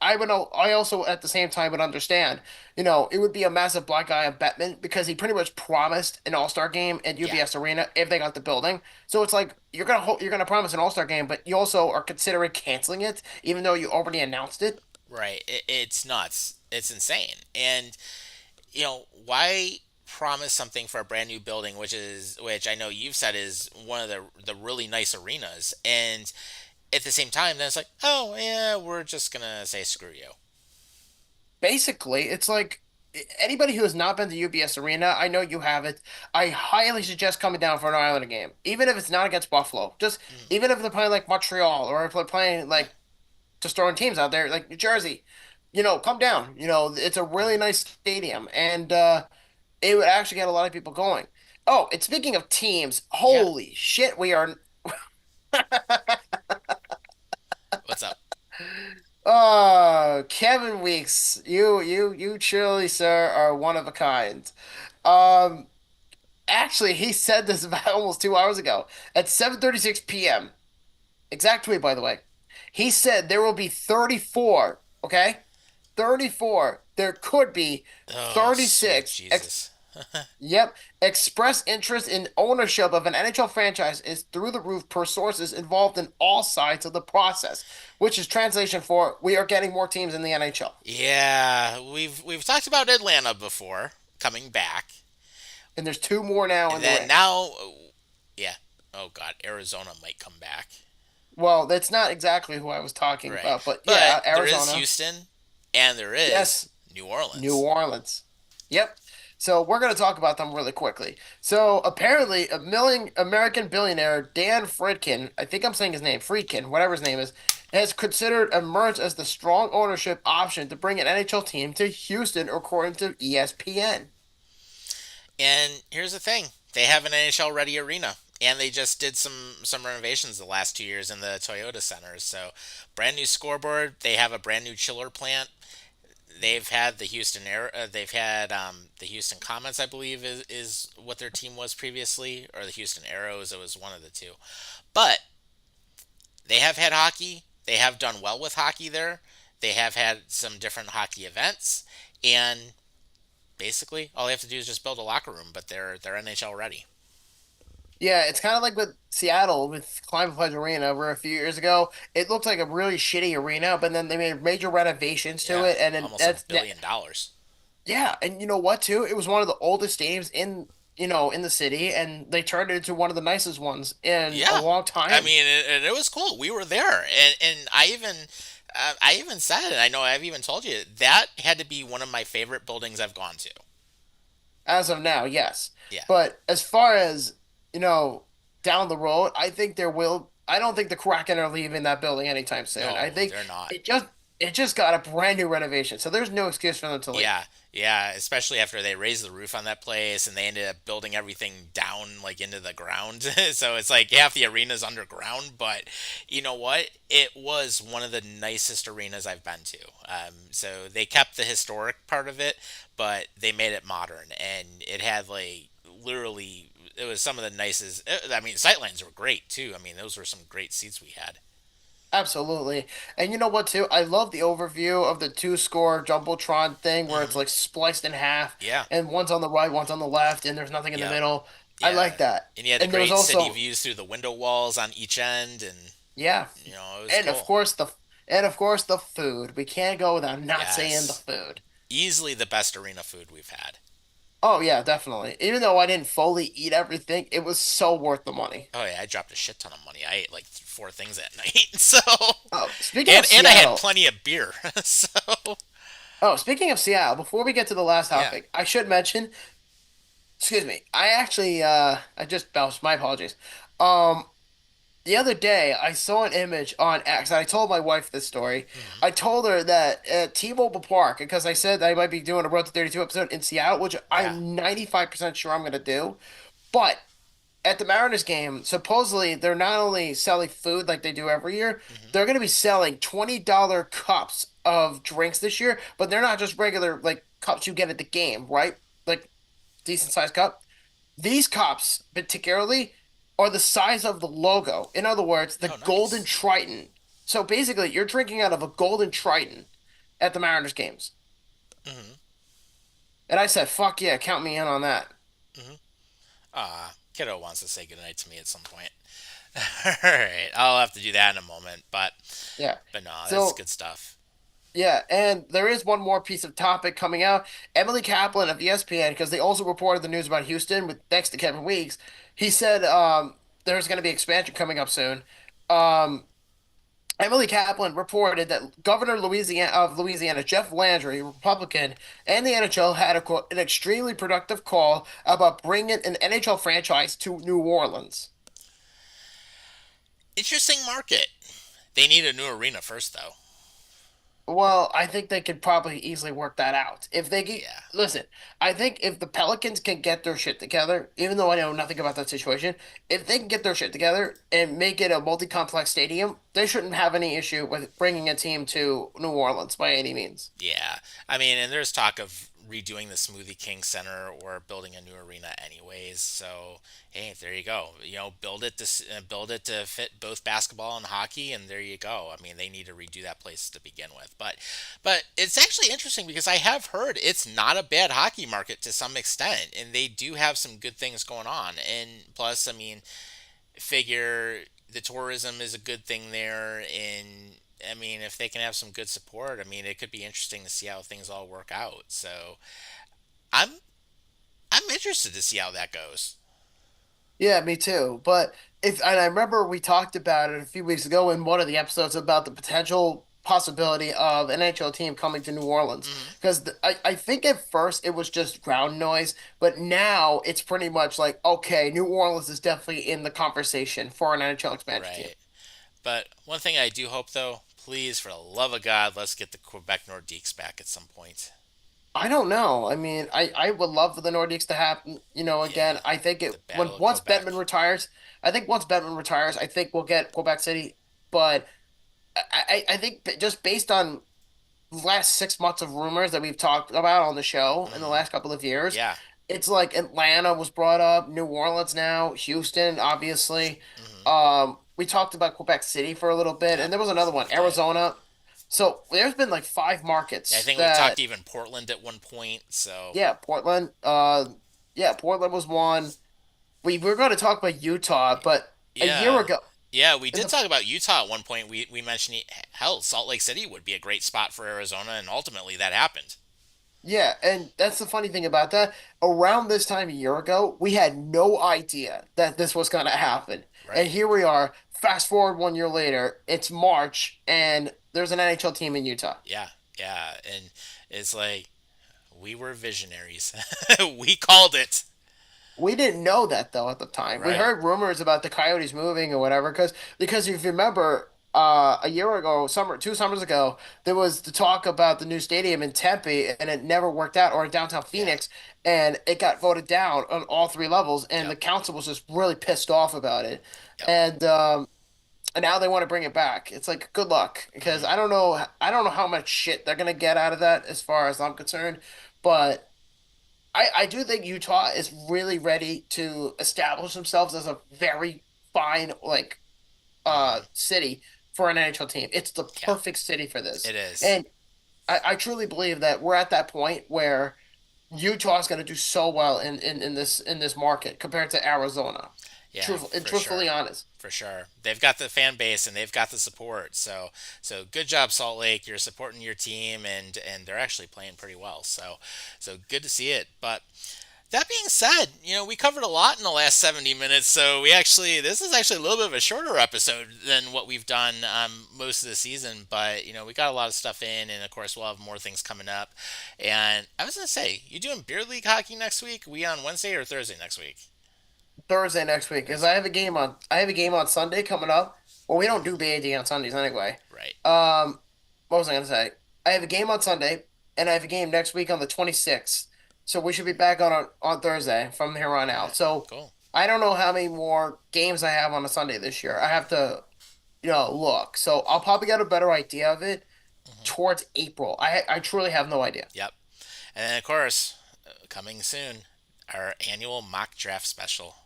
I would know. I also, at the same time, would understand. It would be a massive black eye on Bettman because he pretty much promised an All Star game at Yeah. UBS Arena if they got the building. So it's like you're gonna promise an All Star game, but you also are considering canceling it, even though you already announced it. Right. It's nuts. It's insane. And why promise something for a brand new building, which I know you've said is one of the really nice arenas, and at the same time, then it's like, oh yeah, we're just gonna say screw you. Basically, it's like anybody who has not been to UBS Arena, I know you have it. I highly suggest coming down for an Islander game, even if it's not against Buffalo. Just Mm, even if they're playing like Montreal or if they're playing yeah. like just throwing teams out there like New Jersey. Come down. It's a really Hmm. nice stadium, and it would actually get a lot of people going. Oh, and speaking of teams, Yeah. holy shit, we are. What's up? Oh, Kevin Weeks, you truly, sir, are one of a kind. Um, Actually, he said this about almost 2 hours ago at 7:36 p.m. Exact tweet, by the way. He said there will be 34. Okay, 34. There could be Oh, sweet 36. Jesus. Yep. Express interest in ownership of an NHL franchise is through the roof per sources involved in all sides of the process, which is translation for we are getting more teams in the NHL. Yeah, we've talked about Atlanta before coming back, And there's two more now and in the then ring. now, yeah. Oh God, Arizona might come back. Well, that's not exactly who I was talking Right. about, but But yeah, there is Arizona. Houston and there is Yes, New New Orleans. Orleans. Yep. So we're going to talk about them really quickly. So apparently, a million American billionaire Dan Friedkin, I think I'm saying his name, Friedkin, whatever his name is, has considered emerged as the strong ownership option to bring an NHL team to Houston, according to ESPN. And here's the thing: they have an NHL ready arena, and they just did some renovations the last 2 years in the Toyota centers. So, brand new scoreboard. They have a brand new chiller plant. They've had the Houston Air. They've had the Houston Comets, I believe, is what their team was previously, or the Houston Arrows. It was one of the two. But they have had hockey. They have done well with hockey there. They have had some different hockey events, and basically all they have to do is just build a locker room. But they're NHL ready. Yeah, it's kind of like with Seattle with Climate Pledge Arena, where a few years ago it looked like a really shitty arena, but then they made major renovations to Yeah, it, and then almost $1 billion. yeah, and you know what too? It was one of the oldest stadiums in the city, and they turned it into one of the nicest ones in a Yeah, long I time. mean it was cool. We were there, and I even said it. I know I've even told you that had to be one of my favorite buildings I've gone to. As of now, yes. Yeah. But as far as, you know, down the road, I don't think the Kraken are leaving that building anytime soon. I No, think they're not. it just it just got a brand new renovation. So there's no excuse for them to leave. Yeah, yeah, especially after they raised the roof on that place and they ended up building everything down like into the ground. So it's like half the arena's underground, but you know what? It was one of the nicest arenas I've been to. So they kept the historic part of it, but they made it modern and it had like literally it was some of the nicest. I mean, sightlines were great too. I mean, those were some great seats we had. Absolutely. And you know what too? I love the overview of the two score Jumbotron thing where it's Hmm. like spliced in half Yeah. and one's on the right, one's on the left, and there's nothing in the Yep. middle. I Yeah. like that. And you had the And there was great city also, views through the window walls on each end, and yeah. it was And of cool. course the food. We can't go without not saying the Yes. food. Easily the best arena food we've had. Oh yeah, definitely. Even though I didn't fully eat everything, it was so worth the money. Oh yeah, I dropped a shit ton of money. I ate like four things that night. So Oh, speaking of and I had Seattle. plenty of beer. So Oh, speaking of Seattle, before we get to the last yeah. topic, I should mention, excuse me, I just belched, my apologies. Um the other day I saw an image on X and I told my wife this story. Hmm. I told her that at T-Mobile Park, because I said I might be doing a Road to 32 episode in Seattle, which Yeah. I'm 95% sure I'm gonna do. But at the Mariners game, supposedly they're not only selling food like they do every year, Hmm. they're going to be selling $20 cups of drinks this year, but they're not just regular like cups you get at the game, right? Like decent sized cup. These cups, particularly, are the size of the logo. In other words, the Oh, Golden nice. Triton. So basically, you're drinking out of a Golden Triton at the Mariners games. Hmm. And I said, fuck yeah, count me in on that. Hmm. Kiddo wants to say goodnight to me at some point. All right, I'll have to do that in a moment. Yeah. But no, that's So good stuff. yeah, and there is one more piece of topic coming out. Emily Kaplan of ESPN, because they also reported the news about Houston with thanks to Kevin Weeks. He said there's going to be expansion coming up soon. Um, Emily Kaplan reported that Governor Louisiana Jeff Landry, Republican, and the NHL had an extremely productive call about bringing an NHL franchise to New Orleans. Interesting market. They need a new arena first, though. Well, I think they could probably easily work that out. If they get, Yeah. listen, I think if the Pelicans can get their shit together, even though I know nothing about that situation, if they can get their shit together and make it a multi-complex stadium, they shouldn't have any issue with bringing a team to New Orleans by any means. Yeah, I mean, and there's talk of redoing the Smoothie King Center or building a new arena, anyways. So, hey, there you go. Build it to fit both basketball and hockey, and there you go. I mean, they need to redo that place to begin with, but it's actually interesting because I have heard it's not a bad hockey market to some extent, and they do have some good things going on. And plus, I mean, figure the tourism is a good thing there, and I mean, if they can have some good support, I mean, it could be interesting to see how things all work out. So I'm I'm interested to see how that goes. Yeah, me too. But if and I remember we talked about it a few weeks ago in one of the episodes about the potential possibility of an NHL team coming to New Orleans Hmm. because I think at first it was just ground noise, but now it's pretty much like, okay, New Orleans is definitely in the conversation for an NHL expansion team. Right. But one thing I do hope, though, please, for the love of God, let's get the Quebec Nordiques back at some point. I don't know. I mean, I would love for the Nordiques to happen, again. Yeah, I think the it when Battle of once Quebec. Bettman retires, I think we'll get Quebec City, but I think just based on last 6 months of rumors that we've talked about on the show in the Hmm. last couple of years, Yeah. it's like Atlanta was brought up, New Orleans now, Houston, obviously. Hmm. We talked about Quebec City for a little bit, Yep. and there was another one, We did. Arizona. So there's been like five I markets think we talked that, even Portland at one point. So yeah, Portland. Yeah, Portland was one. We were going to talk about Utah, but a year yeah, ago, yeah, we in did the talk about Utah at one point. We mentioned hell, Salt Lake City would be a great spot for Arizona, and ultimately that happened. Yeah, and that's the funny thing about that. Around this time a year ago, we had no idea that this was going to happen. And Right. here we are, fast forward 1 year later, it's March, and there's an NHL team in Utah. Yeah. Yeah. And it's like we were visionaries. We called it. We didn't know that though at the time. We Right. heard rumors about the Coyotes moving or whatever, because if you remember, a year ago, 2 summers ago, there was the talk about the new stadium in Tempe, and it never worked out, or in downtown Yeah. Phoenix, and it got voted down on all three levels, and Yep. the council was just really pissed off about it, Yep. and now they want to bring it back. It's like good luck because Hmm. I don't know how much shit they're gonna get out of that as far as I'm concerned, but. I do think Utah is really ready to establish themselves as a very fine Hmm. city for an NHL team. It's the Yeah. perfect city for this. It is. And I truly believe that we're at that point where Utah is going to do so well in this market compared to Arizona. Yeah, for Truthfully sure. honest. For sure. They've got the fan base and they've got the support. So good job Salt Lake. You're supporting your team and they're actually playing pretty well. So good to see it. But that being said, we covered a lot in the last 70 minutes. So this is actually a little bit of a shorter episode than what we've done most of the season. But, we got a lot of stuff in. And of course, we'll have more things coming up. And I was going to say, you doing beer league hockey next week? We on Wednesday or Thursday next week? Thursday next week because Thursday. I have a game on Sunday coming up. Well, we don't do BAD on Sundays anyway. Right. Um, what was I gonna say? I have a game on Sunday, and I have a game next week on the 26th. So we should be back on Thursday from here on All out. right. So Cool. I don't know how many more games I have on a Sunday this year. I have to, look. So I'll probably get a better idea of it Hmm. towards April. I truly have no idea. Yep. And then, of course, coming soon, our annual mock draft special.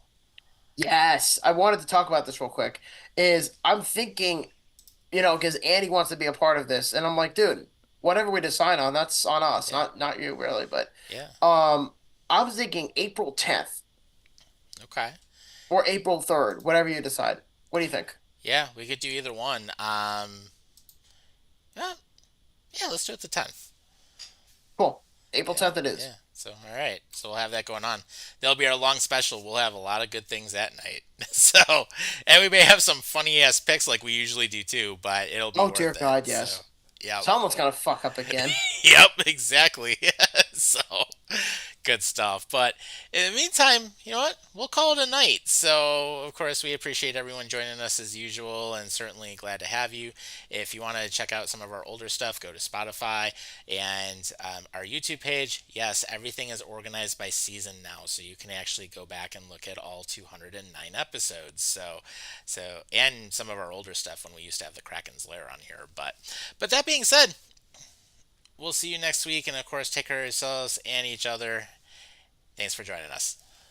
Yes, I wanted to talk about this real quick. Is I'm thinking, because Andy wants to be a part of this, and I'm like, dude, whatever we decide on, that's on us, Yeah. not you really. But Yeah. um, I was thinking April 10th Okay. or April 3rd, whatever you decide. What do you think? Yeah, we could do either one. Yeah, yeah, let's do it the 10th. Cool. April Yeah, 10th it is. yeah. So, all right. So we'll have that going on. There'll be our long special. We'll have a lot of good things that night. So, and we may have some funny ass picks like we usually do too, but it'll be Oh dear worth it. God, So, yes. yep. Someone's gonna fuck up again. Yep, exactly. So good stuff. But in the meantime, you know what? We'll call it a night. So, of course, we appreciate everyone joining us as usual and certainly glad to have you. If you want to check out some of our older stuff, go to Spotify and our YouTube page. Yes, everything is organized by season now. So you can actually go back and look at all 209 episodes. And some of our older stuff when we used to have the Kraken's Lair on here. But that being said, we'll see you next week, and of course, take care of yourselves and each other. Thanks for joining us.